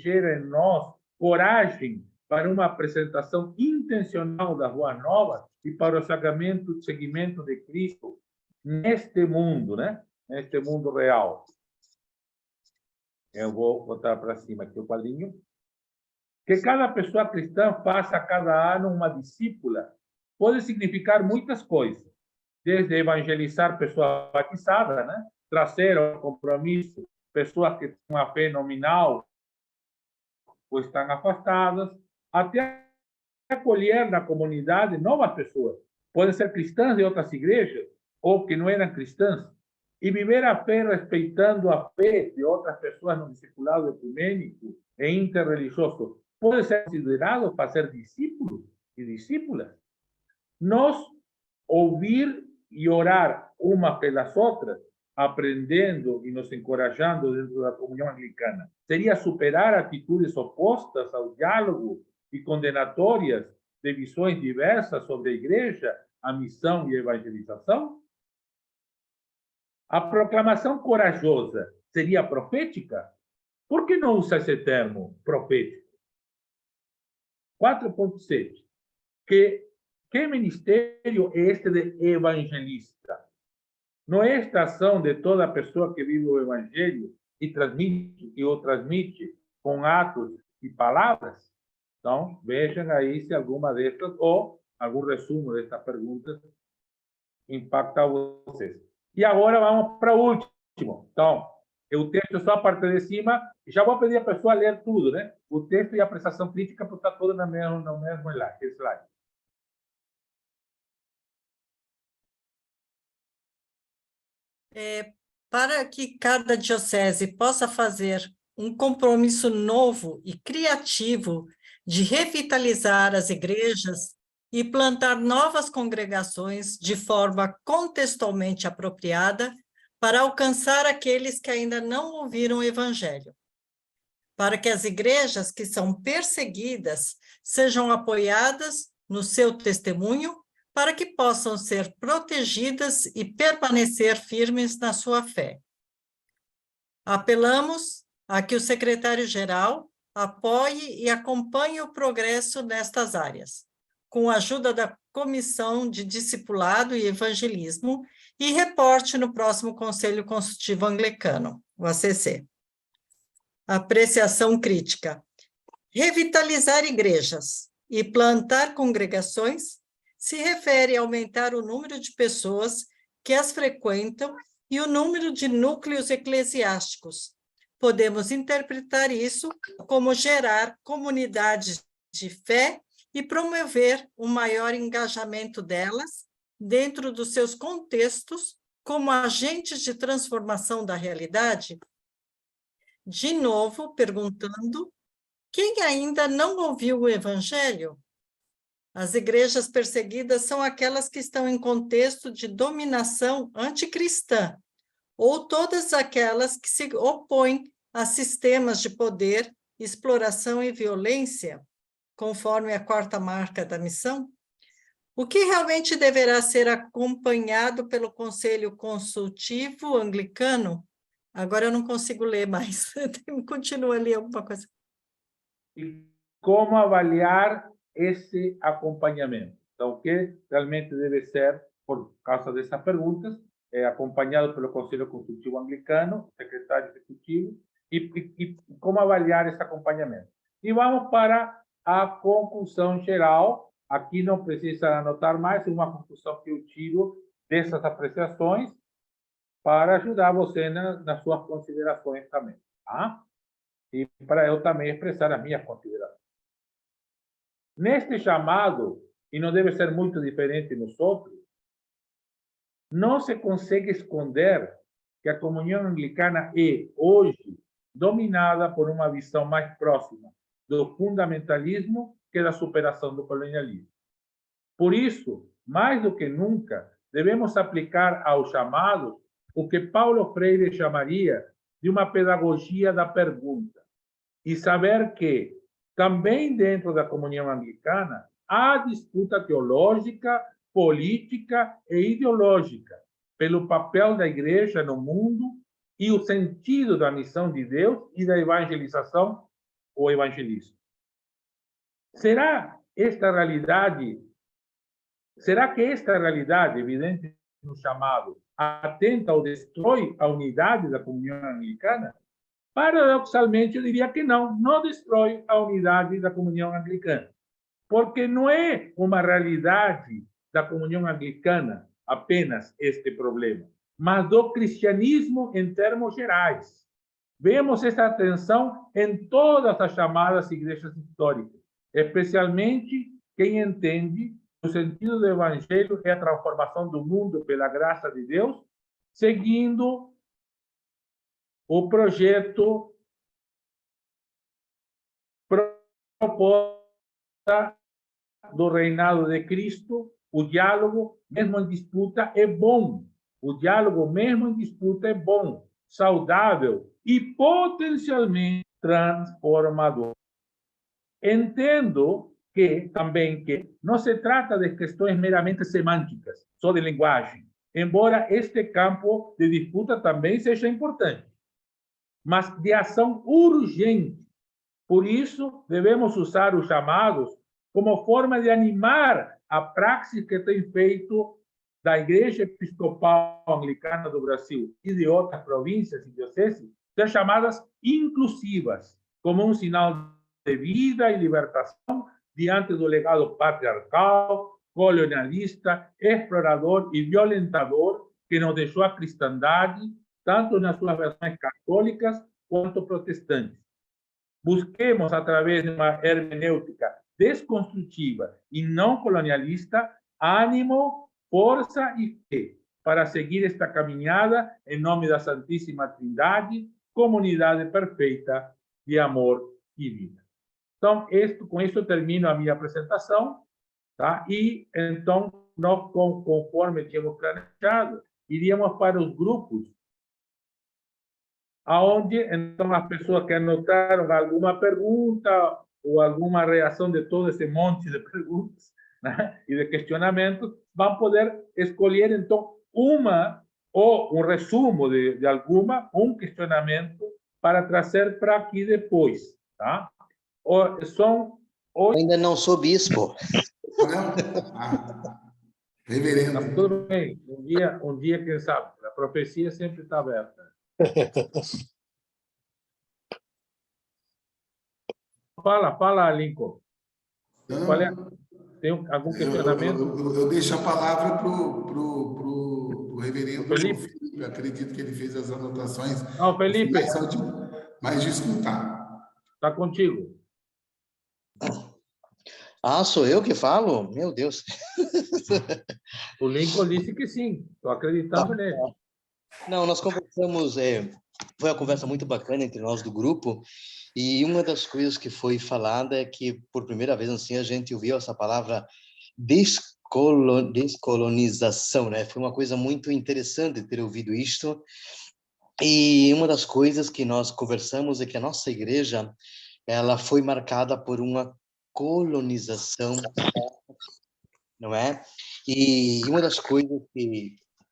gera em nós coragem para uma apresentação intencional das boas novas e para o seguimento de Cristo neste mundo, né? Neste mundo real. Eu vou botar para cima aqui o quadrinho. Que cada pessoa cristã faça a cada ano uma discípula pode significar muitas coisas, desde evangelizar pessoas batizadas, né? Trazer ao compromisso pessoas que têm uma fé nominal ou estão afastadas, até acolher na comunidade novas pessoas. Podem ser cristãs de outras igrejas ou que não eram cristãs, e viver a fé respeitando a fé de outras pessoas no discipulado ecumênico e interreligioso pode ser considerado para ser discípulos e discípulas. Nós ouvir e orar uma pelas outras, aprendendo e nos encorajando dentro da comunhão anglicana, seria superar atitudes opostas ao diálogo e condenatórias de visões diversas sobre a igreja, a missão e a evangelização? A proclamação corajosa seria profética? Por que não usa esse termo, profético? 4.7. Que ministério é este de evangelista? Não é esta ação de toda pessoa que vive o evangelho e o transmite com atos e palavras? Então, vejam aí se alguma destas ou algum resumo desta pergunta impacta vocês. E agora vamos para o último. Então, o texto só a parte de cima. Já vou pedir a pessoa a ler tudo, né? O texto e a apreciação crítica, porque está todo no mesmo slide. Para que cada diocese possa fazer um compromisso novo e criativo de revitalizar as igrejas e plantar novas congregações de forma contextualmente apropriada para alcançar aqueles que ainda não ouviram o Evangelho. Para que as igrejas que são perseguidas sejam apoiadas no seu testemunho, para que possam ser protegidas e permanecer firmes na sua fé. Apelamos a que o secretário-geral apoie e acompanhe o progresso nestas áreas, com a ajuda da Comissão de Discipulado e Evangelismo, e reporte no próximo Conselho Consultivo Anglicano, o ACC. Apreciação crítica. Revitalizar igrejas e plantar congregações se refere a aumentar o número de pessoas que as frequentam e o número de núcleos eclesiásticos. Podemos interpretar isso como gerar comunidades de fé e promover um maior engajamento delas dentro dos seus contextos como agentes de transformação da realidade. De novo, perguntando, quem ainda não ouviu o Evangelho? As igrejas perseguidas são aquelas que estão em contexto de dominação anticristã, ou todas aquelas que se opõem a sistemas de poder, exploração e violência, conforme a 4ª marca da missão. O que realmente deverá ser acompanhado pelo Conselho Consultivo Anglicano? Agora eu não consigo ler mais. Continua ali alguma coisa. E como avaliar esse acompanhamento? Então, o que realmente deve ser, por causa dessas perguntas, acompanhado pelo Conselho Consultivo Anglicano, secretário executivo, e como avaliar esse acompanhamento? E vamos para a conclusão geral. Aqui não precisa anotar mais, é uma conclusão que eu tiro dessas apreciações para ajudar você nas suas considerações também, tá? E para eu também expressar as minhas considerações. Neste chamado, e não deve ser muito diferente nos outros, não se consegue esconder que a comunhão anglicana é, hoje, dominada por uma visão mais próxima do fundamentalismo que da superação do colonialismo. Por isso, mais do que nunca, devemos aplicar aos chamados o que Paulo Freire chamaria de uma pedagogia da pergunta, e saber que, também dentro da comunhão anglicana, há disputa teológica, política e ideológica pelo papel da igreja no mundo e o sentido da missão de Deus e da evangelização ou evangelismo. Será que esta realidade, evidente no chamado, atenta ou destrói a unidade da comunhão anglicana? Paradoxalmente, eu diria que não destrói a unidade da comunhão anglicana, porque não é uma realidade da comunhão anglicana apenas este problema, mas do cristianismo em termos gerais. Vemos essa tensão em todas as chamadas igrejas históricas, especialmente quem entende que o sentido do evangelho é a transformação do mundo pela graça de Deus, seguindo o projeto proposta do reinado de Cristo. O diálogo, mesmo em disputa, é bom. O diálogo, mesmo em disputa, é bom, saudável e potencialmente transformador. Entendo que não se trata de questões meramente semânticas, só de linguagem, embora este campo de disputa também seja importante, mas de ação urgente. Por isso, devemos usar os chamados como forma de animar a praxis que tem feito da Igreja Episcopal Anglicana do Brasil e de outras províncias e dioceses, ser chamadas inclusivas, como um sinal de vida e libertação diante do legado patriarcal, colonialista, explorador e violentador que nos deixou a cristandade, tanto nas suas versões católicas quanto protestantes. Busquemos, através de uma hermenêutica desconstrutiva e não colonialista, ânimo, força e fé para seguir esta caminhada em nome da Santíssima Trindade, comunidade perfeita de amor e vida. Então, com isso eu termino a minha apresentação, tá? E, então, nós, conforme tínhamos planejado, iríamos para os grupos, aonde então as pessoas que anotaram alguma pergunta ou alguma reação de todo esse monte de perguntas, né, e de questionamentos, vão poder escolher então uma ou um resumo de alguma, um questionamento para trazer para aqui depois, tá? Ainda não sou bispo. Reverendo. Tá tudo bem. Um dia, quem sabe? A profecia sempre está aberta. Fala, Lincoln. Tem algum questionamento? Eu deixo a palavra para o reverendo Felipe. Eu acredito que ele fez as anotações. Não, Felipe. Mais de escutar. Está contigo. Ah, sou eu que falo? Meu Deus. O Lincoln disse que sim. Estou acreditando nele. Não, nós conversamos, foi uma conversa muito bacana entre nós do grupo, e uma das coisas que foi falada é que, por primeira vez, assim, a gente ouviu essa palavra descolonização, né? Foi uma coisa muito interessante ter ouvido isto, e uma das coisas que nós conversamos é que a nossa igreja, ela foi marcada por uma colonização, não é? E uma das coisas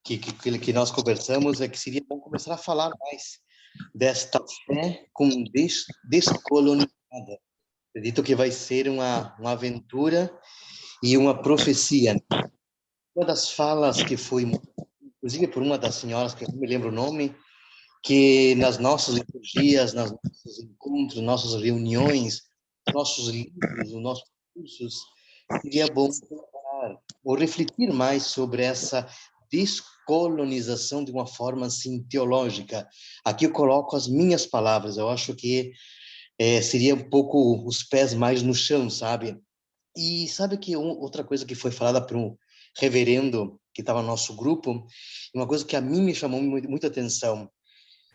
que nós conversamos é que seria bom começar a falar mais desta fé descolonizada. Acredito que vai ser uma aventura e uma profecia. Uma das falas que foi, inclusive por uma das senhoras, que eu não me lembro o nome, que nas nossas liturgias, nos nossos encontros, nossas reuniões, nossos livros, os nossos cursos, seria bom falar ou refletir mais sobre essa descolonização de uma forma assim teológica. Aqui eu coloco as minhas palavras. Eu acho que seria um pouco os pés mais no chão, sabe? E sabe que outra coisa que foi falada por um reverendo que estava no nosso grupo, uma coisa que a mim me chamou muita atenção,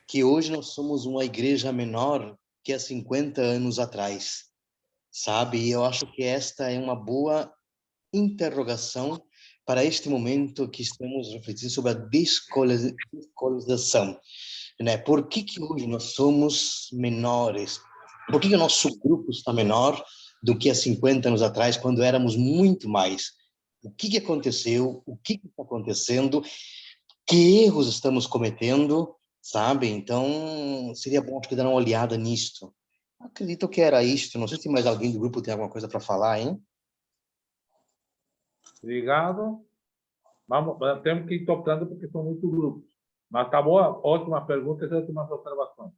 que hoje nós somos uma igreja menor que há 50 anos atrás, sabe? E eu acho que esta é uma boa interrogação para este momento que estamos refletindo sobre a descolonização, né? Por que hoje nós somos menores? Por que o nosso grupo está menor do que há 50 anos atrás, quando éramos muito mais? O que aconteceu? O que está acontecendo? Que erros estamos cometendo, sabe? Então, seria bom acho que dar uma olhada nisto. Acredito que era isto. Não sei se mais alguém do grupo tem alguma coisa para falar, hein? Obrigado. Vamos, temos que ir tocando porque são muitos grupos. Mas tá boa, ótima pergunta e ótimas observações.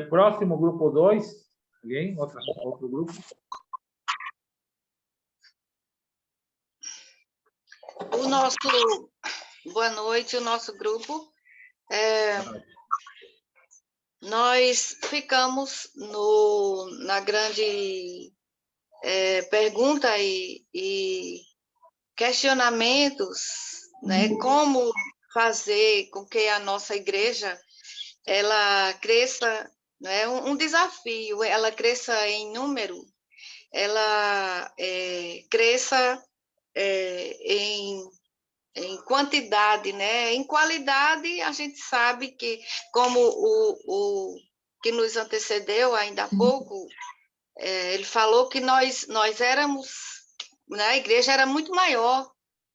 Próximo, grupo 2. Alguém? Outro grupo? Boa noite, o nosso grupo. Nós ficamos na grande pergunta e questionamentos, né? Como fazer com que a nossa igreja ela cresça, né? Um desafio, ela cresça em número, ela cresça em quantidade, né? Em qualidade, a gente sabe que, como o que nos antecedeu ainda há pouco, ele falou que nós éramos, né? A igreja era muito maior.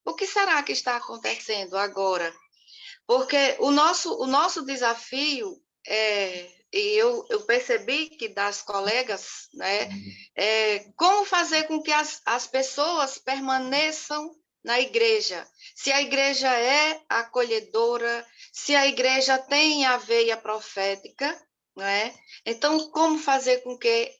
O que será que está acontecendo agora? Porque o nosso desafio e eu percebi que das colegas, né, como fazer com que as pessoas permaneçam na igreja. Se a igreja é acolhedora, se a igreja tem a veia profética, né? Então, como fazer com que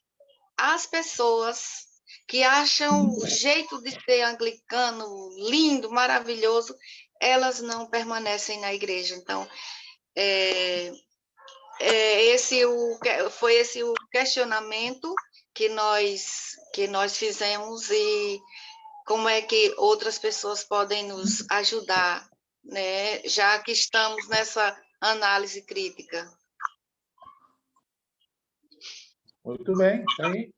as pessoas que acham o jeito de ser anglicano lindo, maravilhoso, elas não permanecem na igreja. Então, foi esse o questionamento que nós fizemos e como é que outras pessoas podem nos ajudar, né? Já que estamos nessa análise crítica. Muito bem, tá aí.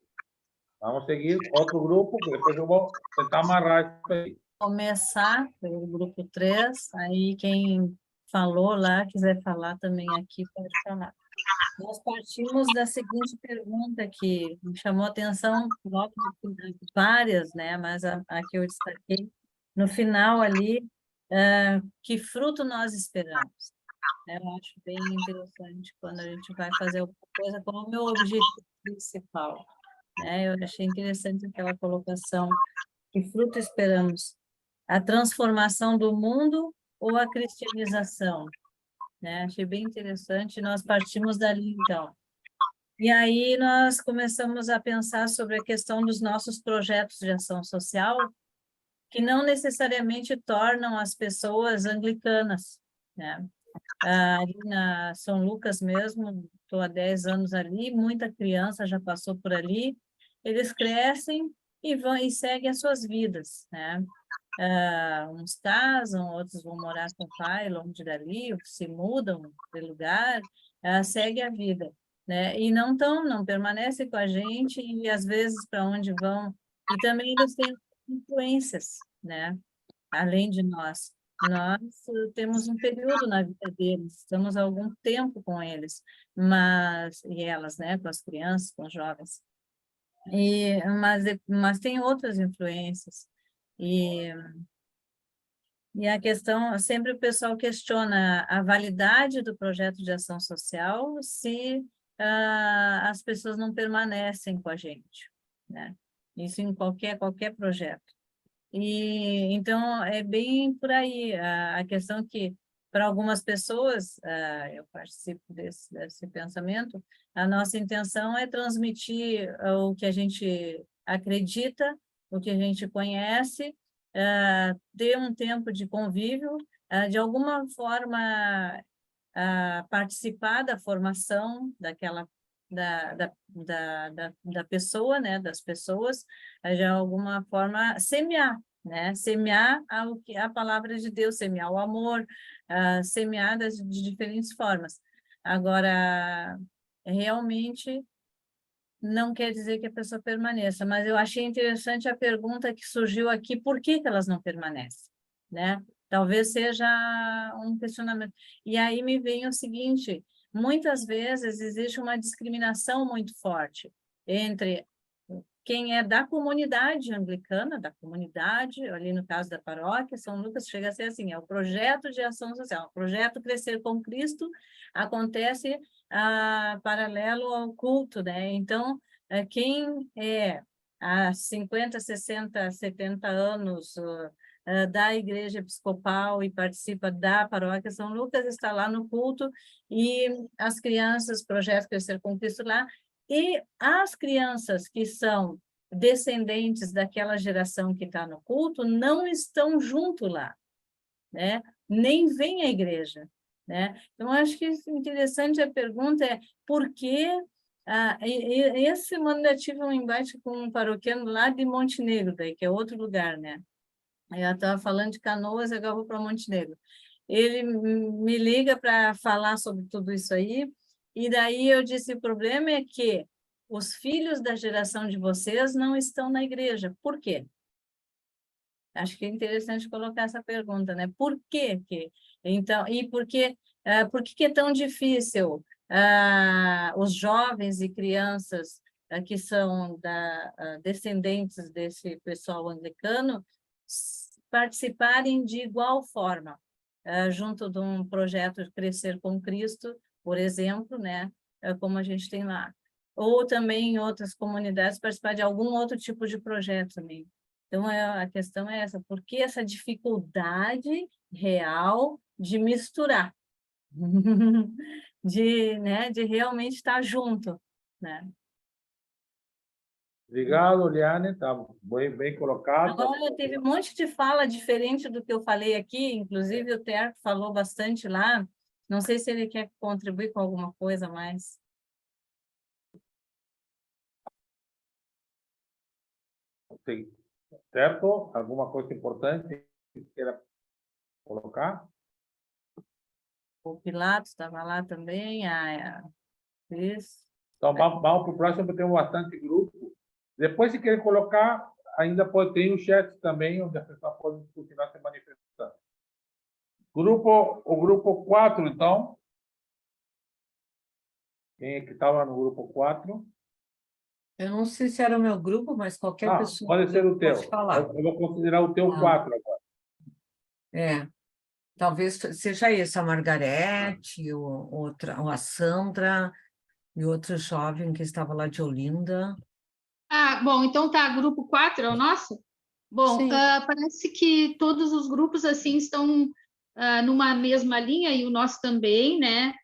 Vamos seguir outro grupo, depois eu vou tentar amarrar isso aí. Começar pelo grupo 3, aí quem falou lá, quiser falar também aqui, pode falar. Nós partimos da seguinte pergunta que me chamou a atenção, logo várias, né, mas a que eu destaquei, no final ali, que fruto nós esperamos? Eu acho bem interessante quando a gente vai fazer alguma coisa como o meu objetivo principal, né? Eu achei interessante aquela colocação, que fruto esperamos? A transformação do mundo ou a cristianização? Né? Achei bem interessante, nós partimos dali, então. E aí nós começamos a pensar sobre a questão dos nossos projetos de ação social, que não necessariamente tornam as pessoas anglicanas, né? Ali na São Lucas mesmo, estou há 10 anos ali, muita criança já passou por ali, eles crescem e vão e seguem as suas vidas, né? Uns casam, outros vão morar com o pai longe dali, se mudam de lugar, segue a vida, né? E não permanecem com a gente e às vezes para onde vão, e também eles têm influências, né? Além de nós. Nós temos um período na vida deles, estamos há algum tempo com eles, e elas, né, com as crianças, com os jovens. Mas tem outras influências. E a questão, sempre o pessoal questiona a validade do projeto de ação social se as pessoas não permanecem com a gente, né? Isso em qualquer projeto. E então é bem por aí a questão que para algumas pessoas, eu participo desse pensamento, a nossa intenção é transmitir o que a gente acredita, o que a gente conhece, ter um tempo de convívio, de alguma forma participar da formação da pessoa, né, das pessoas, de alguma forma semear, né, semear a palavra de Deus, semear o amor, semear de diferentes formas. Agora, realmente, não quer dizer que a pessoa permaneça, mas eu achei interessante a pergunta que surgiu aqui, por que que elas não permanecem, né? Talvez seja um questionamento. E aí me vem o seguinte, muitas vezes existe uma discriminação muito forte entre quem é da comunidade anglicana, da comunidade, ali no caso da paróquia, São Lucas chega a ser assim, é o projeto de ação social, o projeto Crescer com Cristo acontece paralelo ao culto, né? Então, quem é há 50, 60, 70 anos da Igreja Episcopal e participa da paróquia São Lucas, está lá no culto, e as crianças, projeto Crescer com Cristo lá, e as crianças que são descendentes daquela geração que está no culto não estão junto lá, né? Nem vêm à igreja, né? Então, acho que interessante a pergunta é por que esse semana eu tive um embate com um paroquiano lá de Montenegro, daí, que é outro lugar, né? Eu estava falando de Canoas, agora vou para Montenegro. Ele me liga para falar sobre tudo isso aí, e daí eu disse, o problema é que os filhos da geração de vocês não estão na igreja. Por quê? Acho que é interessante colocar essa pergunta, né? Por quê que? Então, e por que que é tão difícil os jovens e crianças que são descendentes desse pessoal anglicano participarem de igual forma, junto de um projeto de Crescer com Cristo, por exemplo, né? Como a gente tem lá. Ou também em outras comunidades participar de algum outro tipo de projeto também. Então, a questão é essa, por que essa dificuldade real de misturar? de realmente estar junto, né? Obrigado, Liane, está bem colocado. Agora, teve um monte de fala diferente do que eu falei aqui, inclusive o Terco falou bastante lá, não sei se ele quer contribuir com alguma coisa mais. Sim. Certo? Alguma coisa importante que queira colocar? O Pilatos estava lá também, Cris. Então, vamos para o próximo, porque temos bastante grupo. Depois, se querer colocar, ainda tem o chat também, onde a pessoa pode continuar se manifestando. O grupo 4, então. Quem é que estava no grupo 4? Eu não sei se era o meu grupo, mas qualquer pessoa pode ser o teu. pode falar. Eu vou considerar o teu 4 agora. Talvez seja esse, a Margarete, a Sandra e outro jovem que estava lá de Olinda. Bom, então tá, grupo 4 é o nosso? Bom, parece que todos os grupos assim estão numa mesma linha, e o nosso também, né?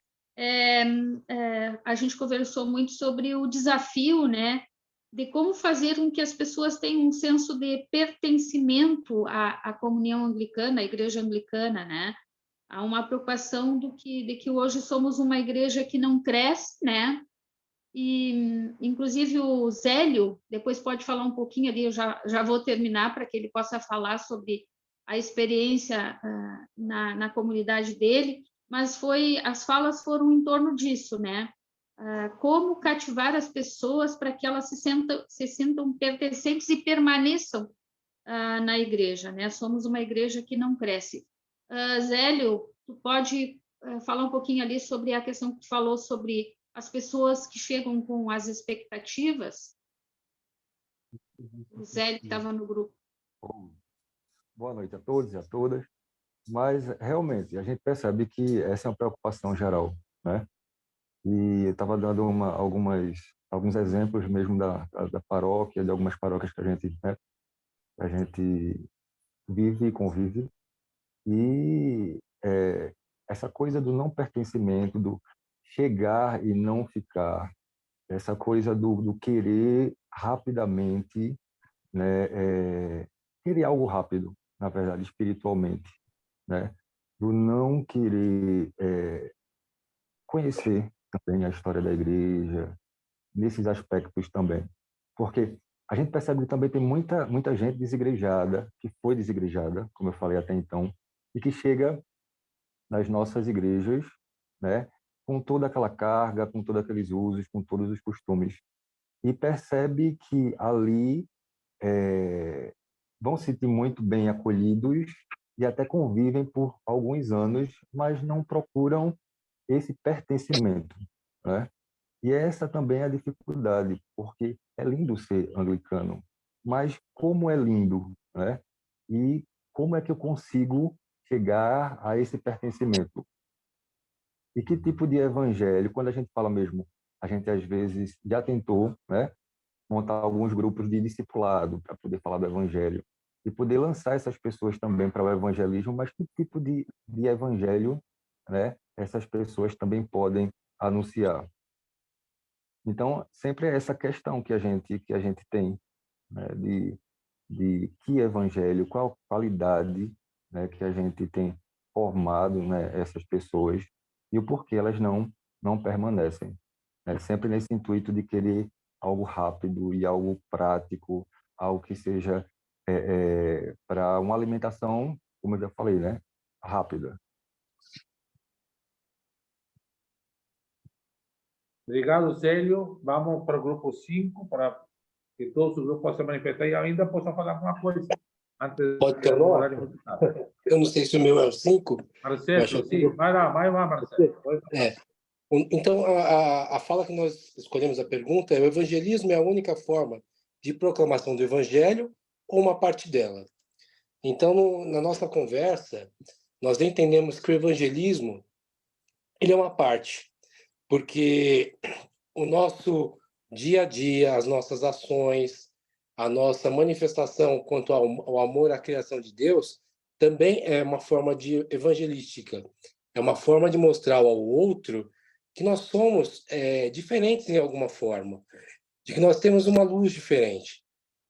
A gente conversou muito sobre o desafio, né? De como fazer com que as pessoas tenham um senso de pertencimento à comunhão anglicana, à igreja anglicana, né? Há uma preocupação de que hoje somos uma igreja que não cresce, né? E, inclusive, o Zélio, depois pode falar um pouquinho ali, eu já vou terminar para que ele possa falar sobre a experiência na comunidade dele, mas as falas foram em torno disso, né? Como cativar as pessoas para que elas se sintam pertencentes e permaneçam na igreja, né? Somos uma igreja que não cresce. Zélio, tu pode falar um pouquinho ali sobre a questão que tu falou sobre as pessoas que chegam com as expectativas? O Zélio que estava no grupo. Boa noite a todos e a todas. Mas, realmente, a gente percebe que essa é uma preocupação geral, né? E eu estava dando alguns exemplos mesmo da paróquia, de algumas paróquias que a gente vive e convive. E essa coisa do não pertencimento, do chegar e não ficar, essa coisa do querer rapidamente, né? Querer algo rápido, na verdade, espiritualmente, né? Do não querer conhecer também a história da igreja, nesses aspectos também. Porque a gente percebe que também tem muita gente desigrejada, que foi desigrejada, como eu falei até então, e que chega nas nossas igrejas, né, com toda aquela carga, com todos aqueles usos, com todos os costumes. e percebe que ali vão se sentir muito bem acolhidos e até convivem por alguns anos, mas não procuram esse pertencimento, né? E essa também é a dificuldade, porque é lindo ser anglicano, mas como é lindo, né? E como é que eu consigo chegar a esse pertencimento? E que tipo de evangelho? Quando a gente fala mesmo, a gente às vezes já tentou, né, montar alguns grupos de discipulado para poder falar do evangelho e poder lançar essas pessoas também para o evangelismo, mas que tipo de evangelho, né, essas pessoas também podem anunciar? Então, sempre é essa questão que a gente tem, né, de que evangelho, qual qualidade, né, que a gente tem formado, né, essas pessoas e o porquê elas não permanecem. Né? Sempre nesse intuito de querer algo rápido e algo prático, algo que seja para uma alimentação, como eu já falei, né, rápida. Obrigado, Célio. Vamos para o grupo 5, para que todos os grupos possam manifestar e ainda possam falar alguma coisa. Antes Pode ter uma? Eu não sei se o meu é o 5. Marcelo, sim. Vai lá, Marcelo. Então, a fala que nós escolhemos a pergunta é: o evangelismo é a única forma de proclamação do evangelho ou uma parte dela? Então, na nossa conversa, nós entendemos que o evangelismo ele é uma parte, porque o nosso dia a dia, as nossas ações, a nossa manifestação quanto ao amor à criação de Deus também é uma forma de evangelística. É uma forma de mostrar ao outro que nós somos diferentes em alguma forma, de que nós temos uma luz diferente.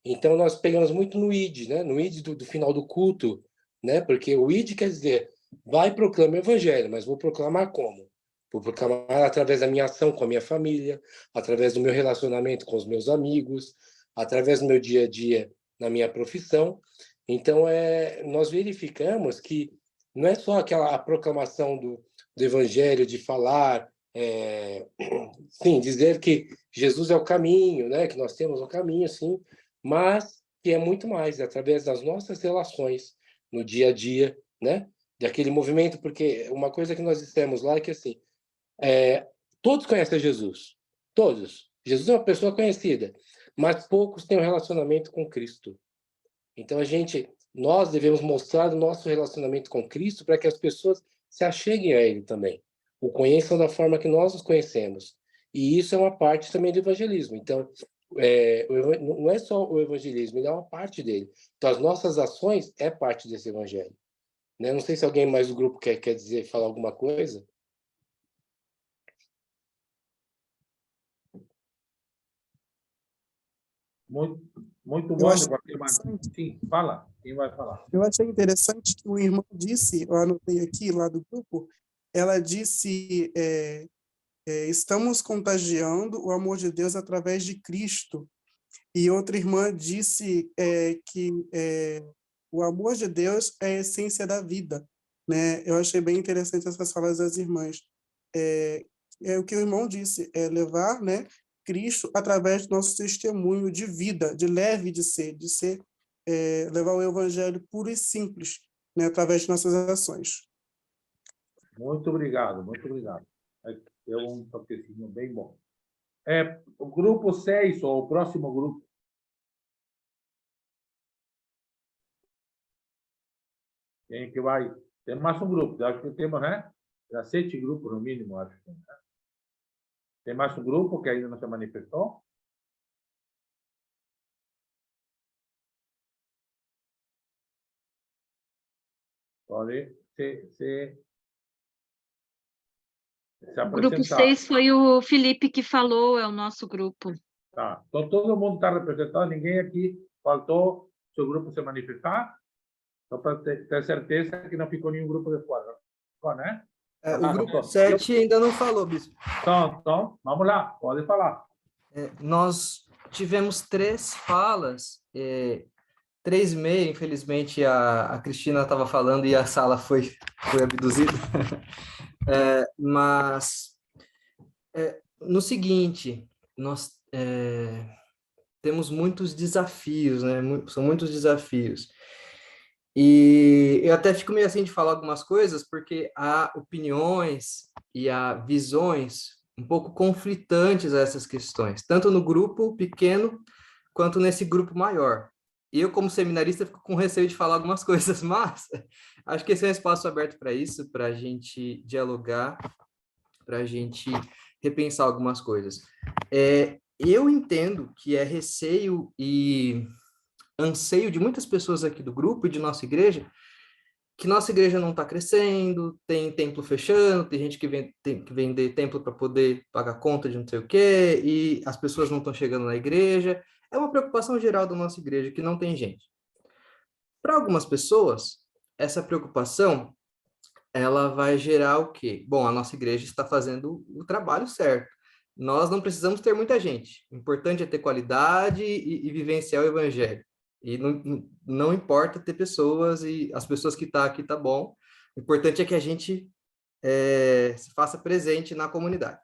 Então, nós pegamos muito no ID, né? No ID do final do culto, né? Porque o ID quer dizer, vai e proclama o evangelho, mas vou proclamar como? Vou proclamar através da minha ação com a minha família, através do meu relacionamento com os meus amigos, através do meu dia a dia na minha profissão. Então, nós verificamos que não é só a proclamação do evangelho, de falar, sim, dizer que Jesus é o caminho, né? Que nós temos o caminho, sim, mas que é muito mais, através das nossas relações no dia a dia, né? Daquele movimento, porque uma coisa que nós dissemos lá é que, assim, todos conhecem Jesus, todos. Jesus é uma pessoa conhecida, mas poucos têm um relacionamento com Cristo. Então, nós devemos mostrar o nosso relacionamento com Cristo para que as pessoas se acheguem a Ele também, o conheçam da forma que nós os conhecemos. E isso é uma parte também do evangelismo. Então, não é só o evangelismo, ele é uma parte dele. Então, as nossas ações é parte desse evangelho. Né? Não sei se alguém mais do grupo quer dizer, falar alguma coisa. Muito bom. Sim, fala. Quem vai falar? Eu achei interessante que o irmão disse, eu anotei aqui lá do grupo, ela disse, estamos contagiando o amor de Deus através de Cristo. E outra irmã disse que o amor de Deus é a essência da vida. Né? Eu achei bem interessante essas falas das irmãs. O que o irmão disse, levar, né, Cristo através do nosso testemunho de vida, de leve de ser, levar o evangelho puro e simples, né, através de nossas ações. Muito obrigado, muito obrigado. Deu um toquezinho bem bom. O grupo 6, ou o próximo grupo. Quem que vai? Tem mais um grupo, acho que temos, né? Já 7 grupos no mínimo, acho. Né? Tem mais um grupo que ainda não se manifestou? Pode se o grupo 6 foi o Felipe que falou, é o nosso grupo. Tá. Então, todo mundo está representado, ninguém aqui faltou seu grupo se manifestar? Só para ter certeza que não ficou nenhum grupo de fora. Ficou, né? O grupo 7 ainda não falou, bispo. Então, vamos lá, pode falar. Nós tivemos 3 falas, 3,5, infelizmente a Cristina estava falando e a sala foi abduzida. Mas, no seguinte, nós temos muitos desafios, né? São muitos desafios. E eu até fico meio assim de falar algumas coisas, porque há opiniões e há visões um pouco conflitantes a essas questões, tanto no grupo pequeno quanto nesse grupo maior. E eu, como seminarista, fico com receio de falar algumas coisas, mas acho que esse é um espaço aberto para isso, para a gente dialogar, para a gente repensar algumas coisas. Eu entendo que é receio e anseio de muitas pessoas aqui do grupo e de nossa igreja, que nossa igreja não está crescendo, tem templo fechando, tem gente que tem que vender templo para poder pagar conta de não sei o quê, e as pessoas não estão chegando na igreja. É uma preocupação geral da nossa igreja, que não tem gente. Para algumas pessoas, essa preocupação, ela vai gerar o quê? Bom, a nossa igreja está fazendo o trabalho certo. Nós não precisamos ter muita gente. O importante é ter qualidade e vivenciar o evangelho. E não importa ter pessoas, e as pessoas que estão aqui tá bom. O importante é que a gente se faça presente na comunidade.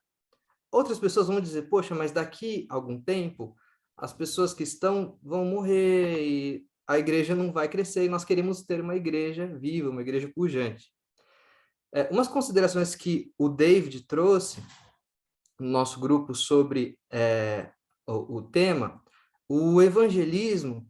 Outras pessoas vão dizer, poxa, mas daqui a algum tempo, as pessoas que estão vão morrer e a igreja não vai crescer, e nós queremos ter uma igreja viva, uma igreja pujante. Umas considerações que o David trouxe no nosso grupo sobre o tema, o evangelismo,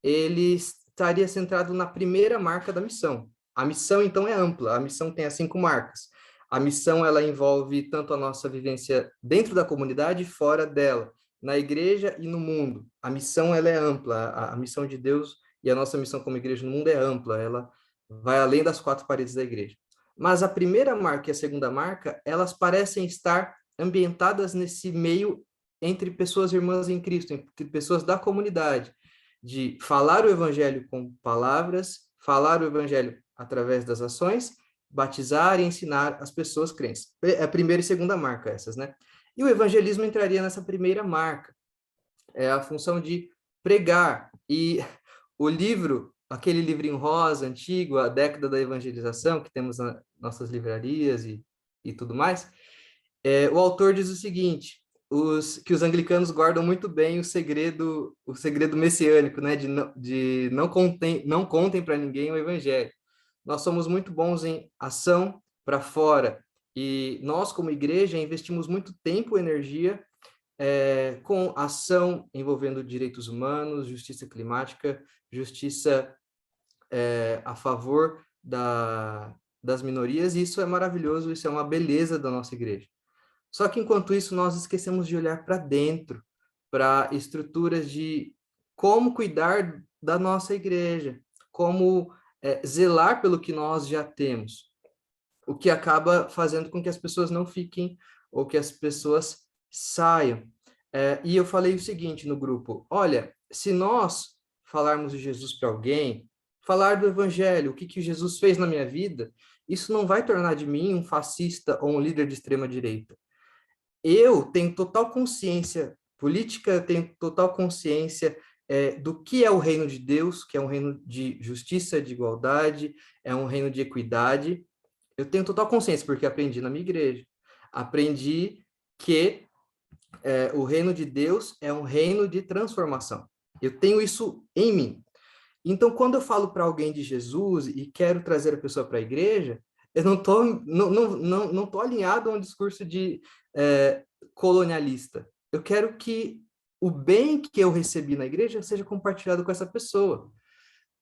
ele estaria centrado na primeira marca da missão. A missão, então, é ampla. A missão tem as 5 marcas. A missão, ela envolve tanto a nossa vivência dentro da comunidade e fora dela, na igreja e no mundo. A missão, ela é ampla. A missão de Deus e a nossa missão como igreja no mundo é ampla. Ela vai além das 4 paredes da igreja. Mas a primeira marca e a segunda marca, elas parecem estar ambientadas nesse meio entre pessoas irmãs em Cristo, entre pessoas da comunidade, de falar o evangelho com palavras, falar o evangelho através das ações, batizar e ensinar as pessoas crentes. É a primeira e segunda marca essas, né? E o evangelismo entraria nessa primeira marca. É a função de pregar. E o livro, aquele livrinho rosa, antigo, A Década da Evangelização, que temos nas nossas livrarias e tudo mais, o autor diz o seguinte, que os anglicanos guardam muito bem o segredo messiânico, né? De não contem para ninguém o evangelho. Nós somos muito bons em ação para fora, e nós, como igreja, investimos muito tempo e energia com ação envolvendo direitos humanos, justiça climática, justiça a favor das minorias, e isso é maravilhoso, isso é uma beleza da nossa igreja. Só que, enquanto isso, nós esquecemos de olhar para dentro, para estruturas de como cuidar da nossa igreja, como zelar pelo que nós já temos, o que acaba fazendo com que as pessoas não fiquem, ou que as pessoas saiam. E eu falei o seguinte no grupo, olha, se nós falarmos de Jesus para alguém, falar do evangelho, o que Jesus fez na minha vida, isso não vai tornar de mim um fascista ou um líder de extrema-direita. Eu tenho total consciência política, eu tenho total consciência do que é o reino de Deus, que é um reino de justiça, de igualdade, é um reino de equidade. Eu tenho total consciência, porque aprendi na minha igreja. Aprendi que o reino de Deus é um reino de transformação. Eu tenho isso em mim. Então, quando eu falo para alguém de Jesus e quero trazer a pessoa para a igreja, eu não tô alinhado a um discurso de colonialista. Eu quero que o bem que eu recebi na igreja seja compartilhado com essa pessoa.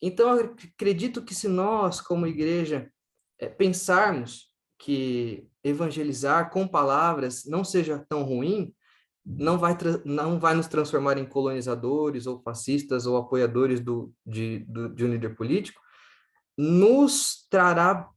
Então, eu acredito que se nós, como igreja, pensarmos que evangelizar com palavras não seja tão ruim, não vai nos transformar em colonizadores ou fascistas ou apoiadores de um líder político, nos trará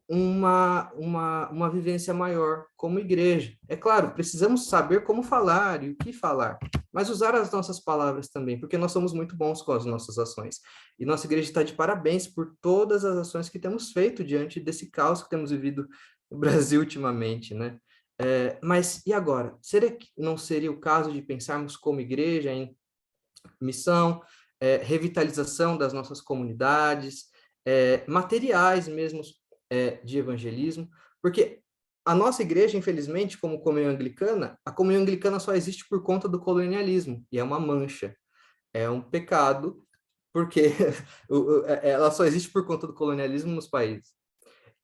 uma vivência maior como igreja. É claro, precisamos saber como falar e o que falar, mas usar as nossas palavras também, porque nós somos muito bons com as nossas ações. E nossa igreja está de parabéns por todas as ações que temos feito diante desse caos que temos vivido no Brasil ultimamente, né? Mas e agora? Será que não seria o caso de pensarmos como igreja em missão, revitalização das nossas comunidades, materiais mesmo de evangelismo? Porque a nossa igreja, infelizmente, como comunhão anglicana, a comunhão anglicana só existe por conta do colonialismo, e é uma mancha, é um pecado, porque ela só existe por conta do colonialismo nos países.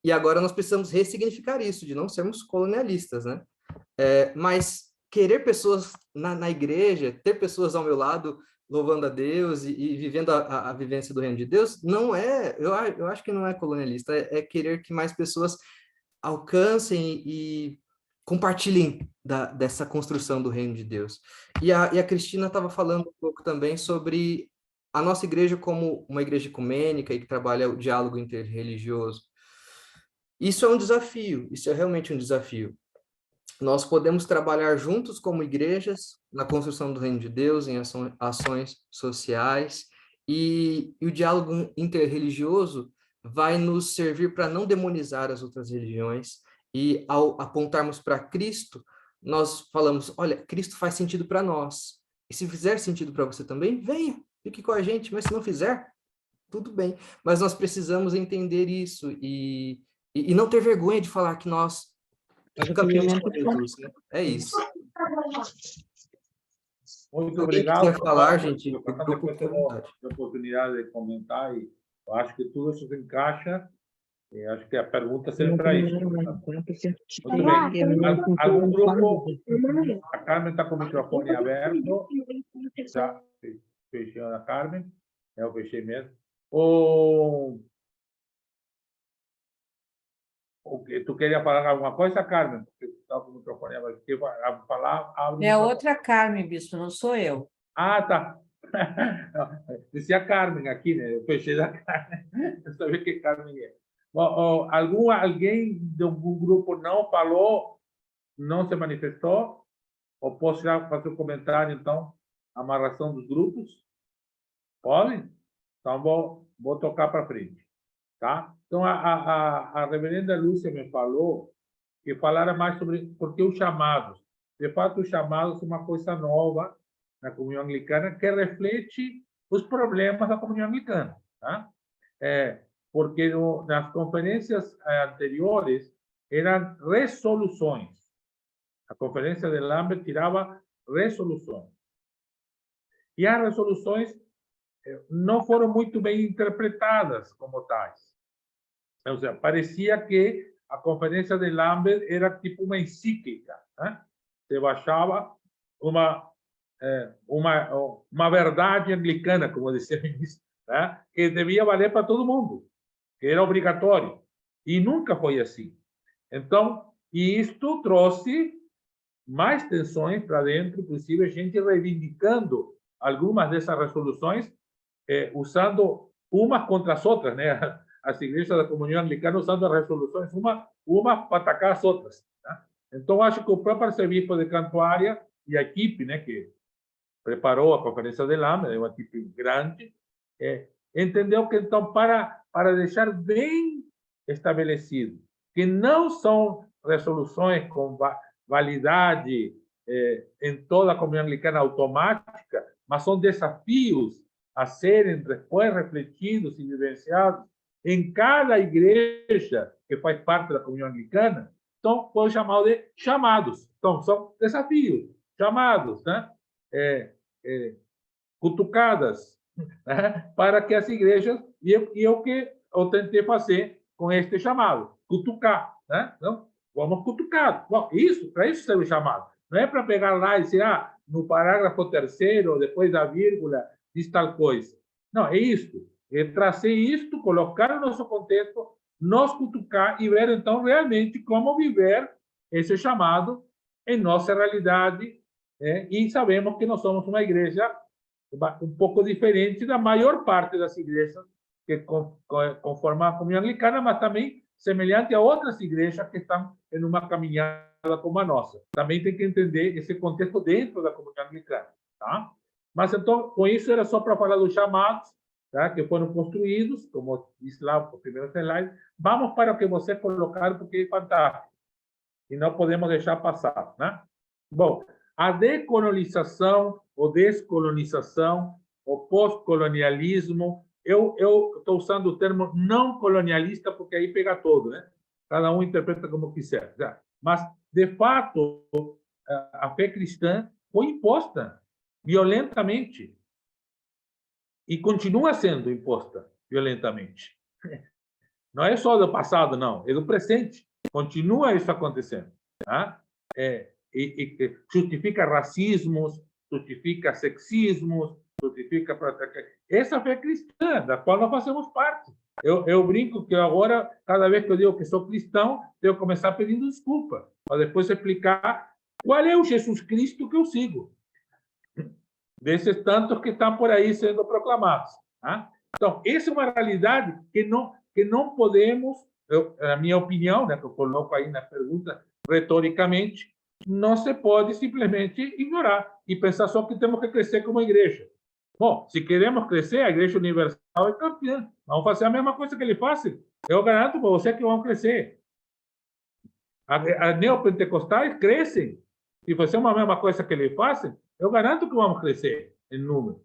E agora nós precisamos ressignificar isso, de não sermos colonialistas, né? Mas querer pessoas na igreja, ter pessoas ao meu lado louvando a Deus e vivendo a vivência do reino de Deus, não é, eu acho que não é colonialista, é querer que mais pessoas alcancem e compartilhem dessa construção do reino de Deus. E a Cristina estava falando um pouco também sobre a nossa igreja como uma igreja ecumênica e que trabalha o diálogo interreligioso. Isso é um desafio, isso é realmente um desafio. Nós podemos trabalhar juntos como igrejas na construção do reino de Deus, em ações sociais, e o diálogo interreligioso vai nos servir para não demonizar as outras religiões, e ao apontarmos para Cristo, nós falamos, olha, Cristo faz sentido para nós, e se fizer sentido para você também, venha, fique com a gente, mas se não fizer, tudo bem. Mas nós precisamos entender isso, e não ter vergonha de falar que nós caminhamos com Jesus, né? É isso. Muito obrigado. Quer falar, gente? A oportunidade de comentar, e eu acho que tudo isso se encaixa, e acho que a pergunta serve para isso. Muito bem. Algum grupo? A Carmen está com o microfone aberto. Já fechei a Carmen. Eu fechei mesmo. Tu queria falar alguma coisa, Carmen? Porque tu estava com o microfone aberto. Quer falar? É a outra Carmen, bispo, não sou eu. Ah, tá. Dizia a Carmen aqui, né? Eu fechei da Carmen. Eu sabia que Carmen é. Bom, alguém de algum grupo não falou, não se manifestou? Ou posso já fazer um comentário, então, a amarração dos grupos? Podem? Então, vou tocar para frente. Tá? Então, a reverenda Lúcia me falou que falara mais sobre por que os chamados. De fato, os chamados são uma coisa nova na comunhão anglicana que reflete os problemas da comunhão anglicana. Tá? Porque nas conferências anteriores eram resoluções. A conferência de Lambert tirava resoluções. E as resoluções não foram muito bem interpretadas como tais. Ou seja, parecia que a conferência de Lambert era tipo uma encíclica, né? Se baixava uma verdade anglicana, como dizia o ministro, né? Que devia valer para todo mundo, que era obrigatório. E nunca foi assim. Então, isto trouxe mais tensões para dentro, inclusive a gente reivindicando algumas dessas resoluções, usando umas contra as outras, né? As igrejas da comunhão anglicana usando as resoluções, uma para atacar as outras. Tá? Então, acho que o próprio arcebispo de Cantuária e a equipe, né, que preparou a conferência de Lambert, é uma equipe grande, entendeu que, então, para deixar bem estabelecido que não são resoluções com validade em toda a comunhão anglicana automática, mas são desafios a serem depois refletidos e vivenciados em cada igreja que faz parte da comunhão anglicana. Então, foi chamado de chamados. Então, são desafios, chamados, né? Cutucadas, né? Para que as igrejas... E o que eu tentei fazer com este chamado? Cutucar, né? Então, vamos cutucar. Bom, para isso serve o chamado. Não é para pegar lá e dizer, no parágrafo 3º, depois da vírgula, diz tal coisa. Não, é isto. É trazer isto, colocar no nosso contexto, nos cutucar e ver, então, realmente como viver esse chamado em nossa realidade. E sabemos que nós somos uma igreja um pouco diferente da maior parte das igrejas que conformam a comunhão anglicana, mas também semelhante a outras igrejas que estão em uma caminhada como a nossa. Também tem que entender esse contexto dentro da comunhão anglicana. Tá? Mas, então, com isso, era só para falar dos chamados, tá? Que foram construídos, como diz lá o primeiro slide. Vamos para o que você colocaram, porque é fantástico. E não podemos deixar passar. Né? Bom, a decolonização, ou descolonização, o pós-colonialismo, eu estou usando o termo não colonialista, porque aí pega todo, né? Cada um interpreta como quiser. Mas, de fato, a fé cristã foi imposta violentamente e continua sendo imposta violentamente. Não é só do passado, não, é do presente. Continua isso acontecendo. Tá? E justifica racismos, justifica sexismos, justifica... Essa fé cristã, da qual nós fazemos parte. Eu brinco que agora, cada vez que eu digo que sou cristão, eu começar pedindo desculpa, para depois explicar qual é o Jesus Cristo que eu sigo. Desses tantos que estão por aí sendo proclamados. Tá? Então, essa é uma realidade que não podemos, na minha opinião, né, que eu coloco aí na pergunta retoricamente, não se pode simplesmente ignorar e pensar só que temos que crescer como igreja. Bom, se queremos crescer, a Igreja Universal é campeã. Vamos fazer a mesma coisa que ele faz. Eu garanto para você que vão crescer. As neopentecostais crescem. Se fazer uma mesma coisa que ele faz, eu garanto que vamos crescer em número.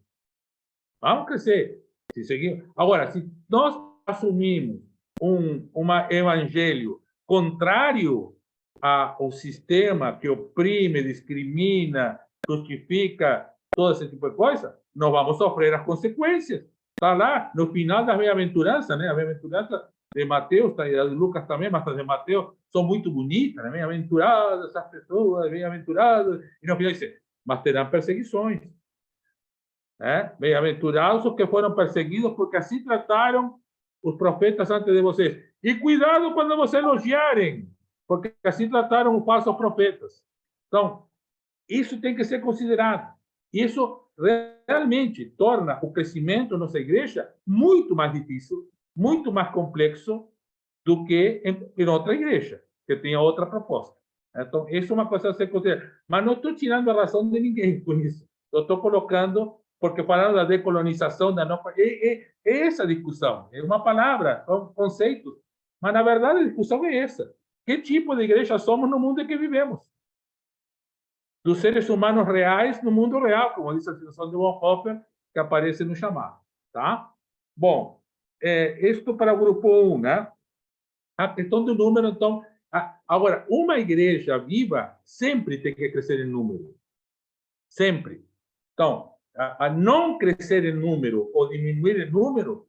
Vamos crescer. Se seguir. Agora, se nós assumimos um evangelho contrário ao sistema que oprime, discrimina, justifica todo esse tipo de coisa, nós vamos sofrer as consequências. Está lá no final das bem-aventuranças, né? A bem-aventurança de Mateus, tá, e de Lucas também, mas as de Mateus são muito bonitas, né? Bem-aventuradas as pessoas, bem-aventuradas. E no final diz, mas terão perseguições. Bem-aventurados os que foram perseguidos, porque assim trataram os profetas antes de vocês. E cuidado quando vocês elogiarem, porque assim trataram os falsos profetas. Então, isso tem que ser considerado. Isso realmente torna o crescimento da nossa igreja muito mais difícil, muito mais complexo do que em outra igreja, que tenha outra proposta. Então, isso é uma coisa a ser considerada. Mas não estou tirando a razão de ninguém com isso. Eu estou colocando, porque falaram da decolonização, é essa discussão. É uma palavra, são conceitos. Mas, na verdade, a discussão é essa. Que tipo de igreja somos no mundo em que vivemos? Dos seres humanos reais no mundo real, como diz a citação de Bonhoeffer, que aparece no chamado. Tá? Bom, isto para o grupo 1, né? A questão do número, então... Agora, uma igreja viva sempre tem que crescer em número. Sempre. Então, a não crescer em número ou diminuir em número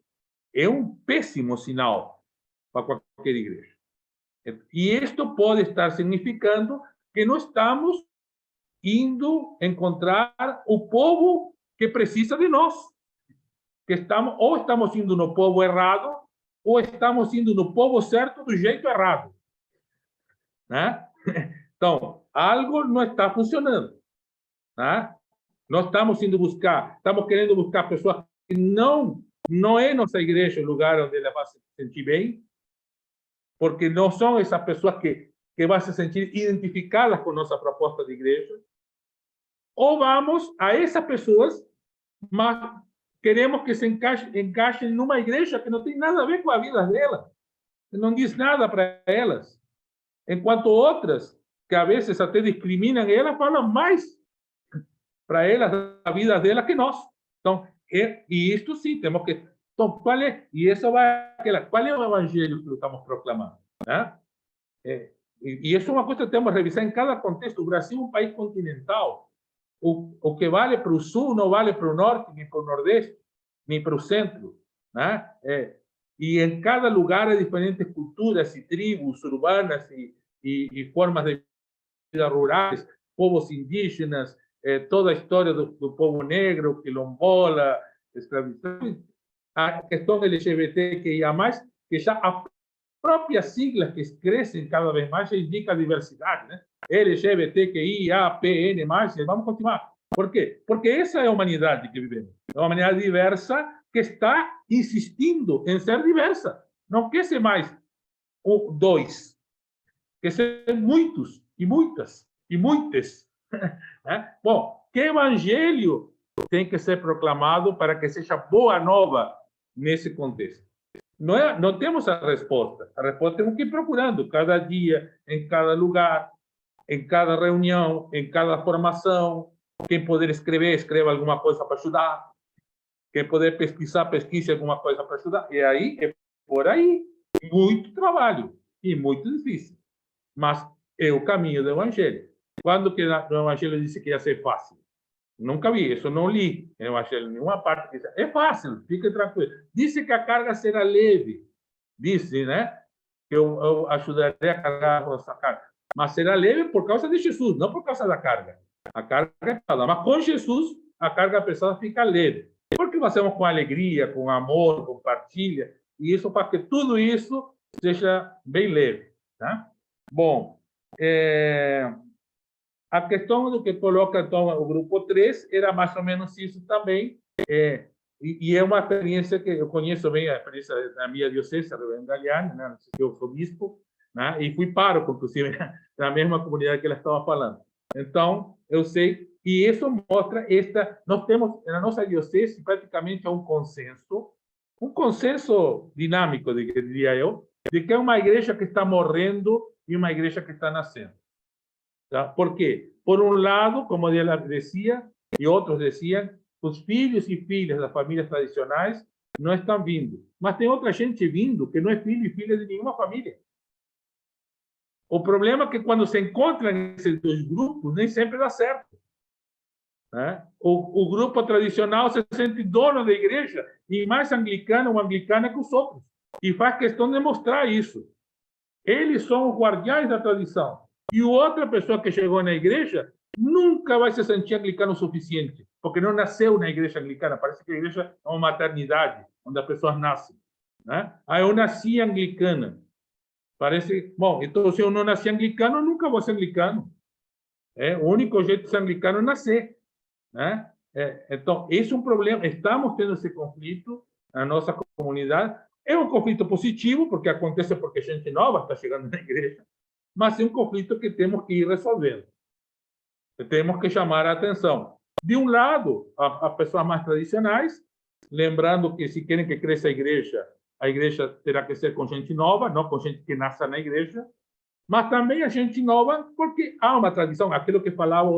é um péssimo sinal para qualquer igreja. E isto pode estar significando que não estamos indo encontrar o povo que precisa de nós. Que estamos indo no povo errado, ou estamos indo no povo certo do jeito errado. Né? Então, algo não está funcionando. Né? Nós estamos indo buscar, estamos querendo buscar pessoas que não é nossa igreja o lugar onde ela vai se sentir bem, porque não são essas pessoas que vão se sentir identificadas com nossa proposta de igreja. Ou vamos a essas pessoas, mas queremos que se encaixem numa igreja que não tem nada a ver com a vida delas, que não diz nada para elas. Enquanto outras, que a vezes até discriminam elas, falam mais para elas da vida delas que nós. Então, e isto sim, temos que... Então, qual é o evangelho que estamos proclamando? Né? E isso é uma coisa que temos que revisar em cada contexto. O Brasil é um país continental. O que vale para o sul não vale para o norte, nem para o nordeste, nem para o centro. Né? E em cada lugar há diferentes culturas e tribos urbanas e formas de vida rurais, povos indígenas, toda a história do povo negro, quilombola, escravidão, a questão LGBTQIA+, que já a própria sigla que crescem cada vez mais já indica a diversidade, né? LGBTQIAPN+, vamos continuar. Por quê? Porque essa é a humanidade que vivemos. É uma humanidade diversa que está insistindo em ser diversa. Não quer ser mais dois. Quer ser muitos, e muitas, e muitas. Bom, que evangelho tem que ser proclamado para que seja boa nova nesse contexto? Não temos a resposta. A resposta temos que ir procurando cada dia, em cada lugar, em cada reunião, em cada formação. Quem puder escrever, escreva alguma coisa para ajudar. Quem puder pesquisar, pesquise alguma coisa para ajudar. E aí, por aí, muito trabalho e muito difícil. Mas é o caminho do Evangelho. Quando que no Evangelho disse que ia ser fácil? Nunca vi, isso não li no Evangelho, nenhuma parte que diz, é fácil, fique tranquilo. Disse que a carga será leve, disse, né? Que eu ajudarei a carregar a vossa carga. Mas será leve por causa de Jesus, não por causa da carga. A carga é pesada, mas com Jesus a carga pesada fica leve. Porque fazemos com alegria, com amor, com partilha, e isso faz que tudo isso seja bem leve. Tá? Bom, a questão do que coloca então o grupo 3 era mais ou menos isso também, e é uma experiência que eu conheço bem, a experiência da minha diocese, Reverendo Galiani, né? Eu sou bispo, né? E fui pároco, inclusive, na mesma comunidade que ela estava falando. Então, eu sei, e isso mostra nós temos na nossa diocese praticamente um consenso dinâmico, diria eu, de que é uma igreja que está morrendo e uma igreja que está nascendo. Tá? Por quê? Por um lado, como ela dizia, e outros diziam, os filhos e filhas das famílias tradicionais não estão vindo. Mas tem outra gente vindo que não é filho e filha de nenhuma família. O problema é que quando se encontram esses dois grupos, nem sempre dá certo. Né? O grupo tradicional se sente dono da igreja e mais anglicano ou anglicana que os outros. E faz questão de mostrar isso. Eles são os guardiães da tradição. E outra pessoa que chegou na igreja nunca vai se sentir anglicano o suficiente, porque não nasceu na igreja anglicana. Parece que a igreja é uma maternidade, onde as pessoas nascem. Né? Eu nasci anglicana. Parece, bom, então se eu não nasci anglicano, eu nunca vou ser anglicano. O único jeito de ser anglicano é nascer. Né? Então, esse é um problema. Estamos tendo esse conflito na nossa comunidade. É um conflito positivo, porque acontece porque gente nova está chegando na igreja, mas é um conflito que temos que ir resolvendo. Temos que chamar a atenção. De um lado, as pessoas mais tradicionais, lembrando que se querem que cresça a igreja terá que ser com gente nova, não com gente que nasça na igreja, mas também a gente nova, porque há uma tradição, aquilo que falava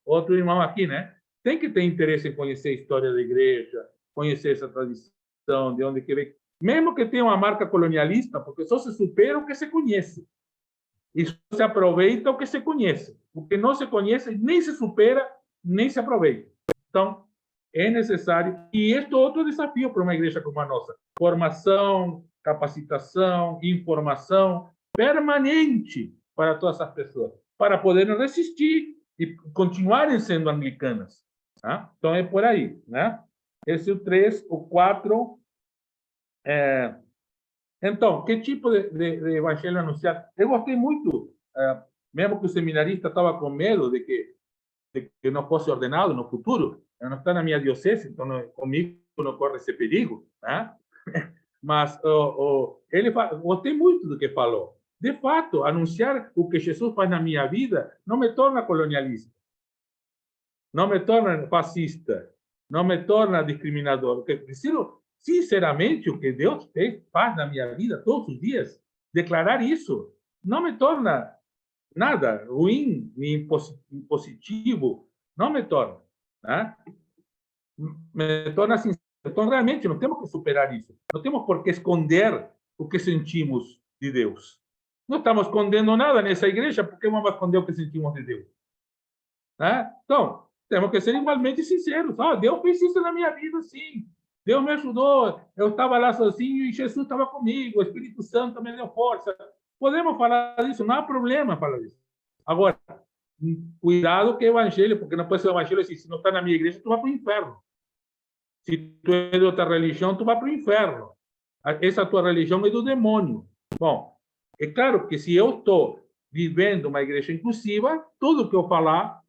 outro irmão aqui, né? Tem que ter interesse em conhecer a história da igreja, conhecer essa tradição, de onde que vem. Mesmo que tenha uma marca colonialista, porque só se supera o que se conhece. E só se aproveita o que se conhece. O que não se conhece nem se supera, nem se aproveita. Então, é necessário. E este é outro desafio para uma igreja como a nossa. Formação, capacitação, informação permanente para todas as pessoas, para poderem resistir e continuarem sendo anglicanas. Tá? Então, é por aí. Né? Esse é o 3, o 4... Então, que tipo de evangelho anunciar? Eu gostei muito, mesmo que o seminarista estava com medo de que não fosse ordenado no futuro. Eu não está na minha diocese, então comigo não corre esse perigo. Né? Mas gostei muito do que falou. De fato, anunciar o que Jesus faz na minha vida não me torna colonialista, não me torna fascista, não me torna discriminador. O que preciso, sinceramente, o que Deus faz na minha vida todos os dias, declarar isso, não me torna nada ruim, nem positivo, não me torna. Né? Me torna sincero. Então, realmente, não temos que superar isso. Não temos por que esconder o que sentimos de Deus. Não estamos escondendo nada nessa igreja, porque vamos esconder o que sentimos de Deus. Né? Então, temos que ser igualmente sinceros. Deus fez isso na minha vida, sim. Deus me ajudou. Eu estava lá sozinho e Jesus estava comigo. O Espírito Santo me deu força. Podemos falar disso, não há problema falar disso. Agora, cuidado com o evangelho, porque não pode ser o evangelho assim, se não está na minha igreja, tu vai para o inferno. Se tu é de outra religião, tu vai para o inferno. Essa tua religião é do demônio. Bom, é claro que se eu estou vivendo uma igreja inclusiva, tudo que eu falar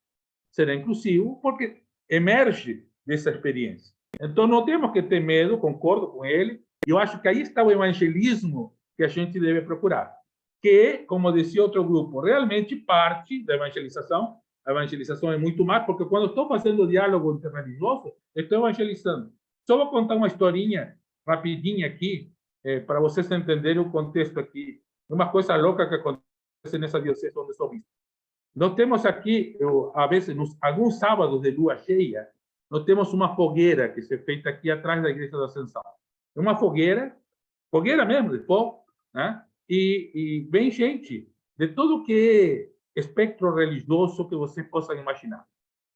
será inclusivo, porque emerge dessa experiência. Então, não temos que ter medo, concordo com ele, e eu acho que aí está o evangelismo que a gente deve procurar, que, como dizia outro grupo, realmente parte da evangelização. A evangelização é muito mais, porque quando estou fazendo diálogo interreligioso, estou evangelizando. Só vou contar uma historinha rapidinha aqui, para vocês entenderem o contexto aqui. Uma coisa louca que acontece nessa diocese onde sou bispo. Nós temos aqui, a vezes, alguns sábados de lua cheia, nós temos uma fogueira que se feita aqui atrás da Igreja da Ascensão. É uma fogueira mesmo, de fogo, né? E vem gente de tudo que espectro religioso que você possa imaginar.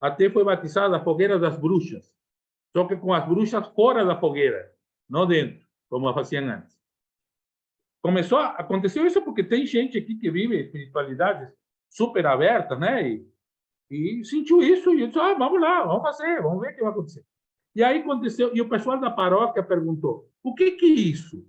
Até foi batizada a fogueira das bruxas, só que com as bruxas fora da fogueira, não dentro, como faziam antes. Aconteceu isso porque tem gente aqui que vive espiritualidades super abertas, né? E sentiu isso e disse, vamos lá, vamos fazer, vamos ver o que vai acontecer. E aí aconteceu, e o pessoal da paróquia perguntou, o que é isso?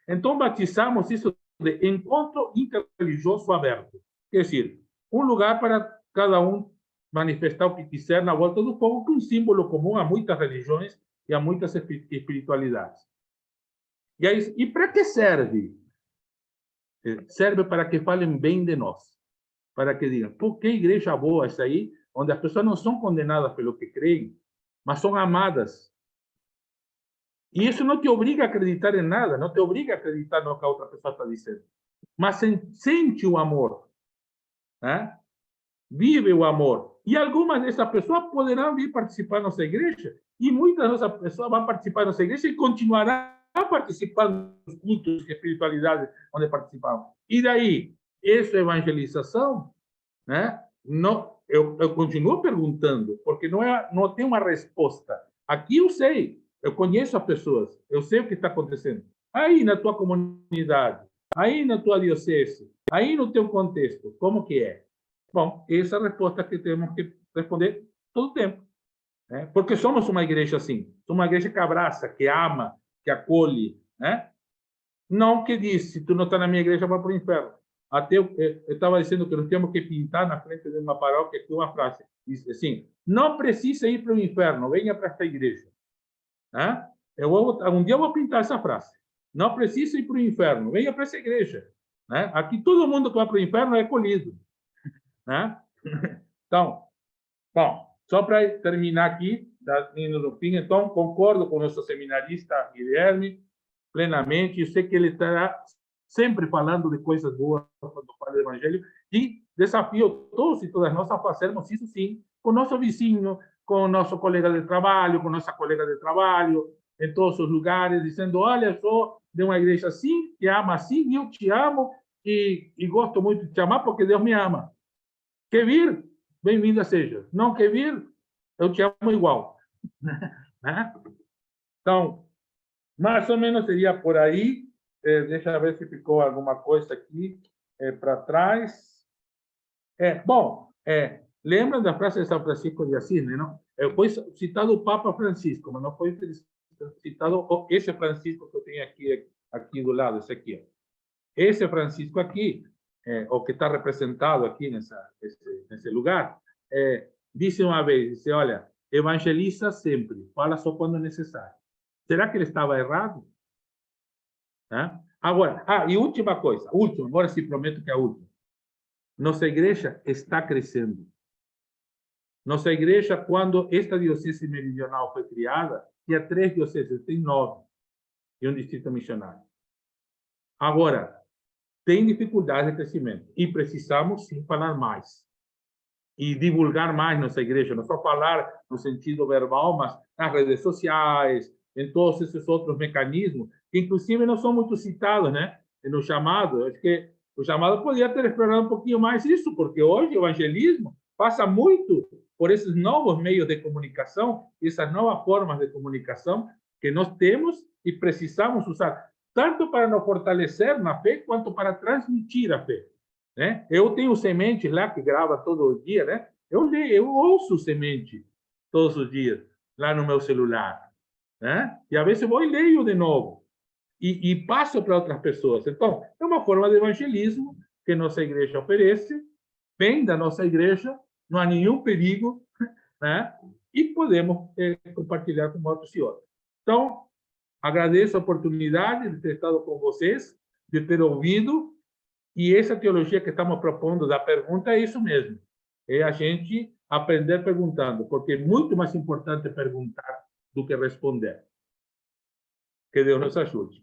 Então batizamos isso de encontro interreligioso aberto. Quer dizer, um lugar para cada um manifestar o que quiser na volta do fogo, que é um símbolo comum a muitas religiões e a muitas espiritualidades. E para que serve? Serve para que falem bem de nós. Para que digam, por que igreja boa essa aí, onde as pessoas não são condenadas pelo que creem, mas são amadas. E isso não te obriga a acreditar em nada, não te obriga a acreditar no que a outra pessoa está dizendo. Mas sente o amor. Né? Vive o amor. E algumas dessas pessoas poderão vir participar da nossa igreja, e muitas dessas pessoas vão participar da nossa igreja e continuarão participando dos cultos de espiritualidade onde participamos. E daí, essa evangelização, né? Não, eu continuo perguntando, porque não tem uma resposta. Aqui eu sei, eu conheço as pessoas, eu sei o que está acontecendo. Aí na tua comunidade, aí na tua diocese, aí no teu contexto, como que é? Bom, essa é a resposta que temos que responder todo o tempo. Né? Porque somos uma igreja assim, somos uma igreja que abraça, que ama, que acolhe. Né? Não que diz, se tu não está na minha igreja, vai para o inferno. Até eu estava dizendo que nós temos que pintar na frente de uma paróquia aqui uma frase. Diz assim, não precisa ir para o inferno, venha para esta igreja. Né? Um dia eu vou pintar essa frase. Não precisa ir para o inferno, venha para essa igreja. Né? Aqui todo mundo que vai para o inferno é acolhido. Né? Então, bom, só para terminar aqui, indo no fim, então, concordo com o nosso seminarista Guilherme, plenamente. Eu sei que ele estará sempre falando de coisas boas quando fala do Evangelho, e desafio todos e todas nós a fazermos isso, sim, com o nosso vizinho, com o nosso colega de trabalho, com nossa colega de trabalho, em todos os lugares, dizendo, olha, eu sou de uma igreja assim, que ama assim, e eu te amo, e gosto muito de te amar, porque Deus me ama. Quer vir? Bem-vinda seja. Não quer vir? Eu te amo igual. Né? Então, mais ou menos seria por aí. Deixa eu ver se ficou alguma coisa aqui para trás. Bom, lembra da frase de São Francisco de Assis, né? Não? Foi citado o Papa Francisco, mas não foi citado esse Francisco que eu tenho aqui do lado, esse aqui. Ó. Esse Francisco aqui, o que está representado aqui nesse lugar, disse uma vez, disse, olha, evangeliza sempre, fala só quando é necessário. Será que ele estava errado? Agora, e última coisa, agora sim prometo que é a última. Nossa igreja está crescendo. Nossa igreja, quando esta diocese meridional foi criada, tinha 3 dioceses, tem 9, e um distrito missionário. Agora, tem dificuldade de crescimento, e precisamos sim falar mais. E divulgar mais nossa igreja, não só falar no sentido verbal, mas nas redes sociais, em todos esses outros mecanismos, que inclusive não são muito citados, né? No chamado. Acho que o chamado poderia ter explorado um pouquinho mais isso, porque hoje o evangelismo passa muito por esses novos meios de comunicação, essas novas formas de comunicação que nós temos e precisamos usar, tanto para nos fortalecer na fé, quanto para transmitir a fé. Né? Eu tenho Semente lá, que grava todo dia, né? Eu ouço Semente todos os dias, lá no meu celular. Né? E às vezes eu vou e leio de novo. E passo para outras pessoas. Então, é uma forma de evangelismo que nossa igreja oferece, vem da nossa igreja, não há nenhum perigo, né? E podemos compartilhar com outros e outros. Então, agradeço a oportunidade de ter estado com vocês, de ter ouvido, e essa teologia que estamos propondo da pergunta é isso mesmo. É a gente aprender perguntando, porque é muito mais importante perguntar do que responder. Que Deus nos ajude.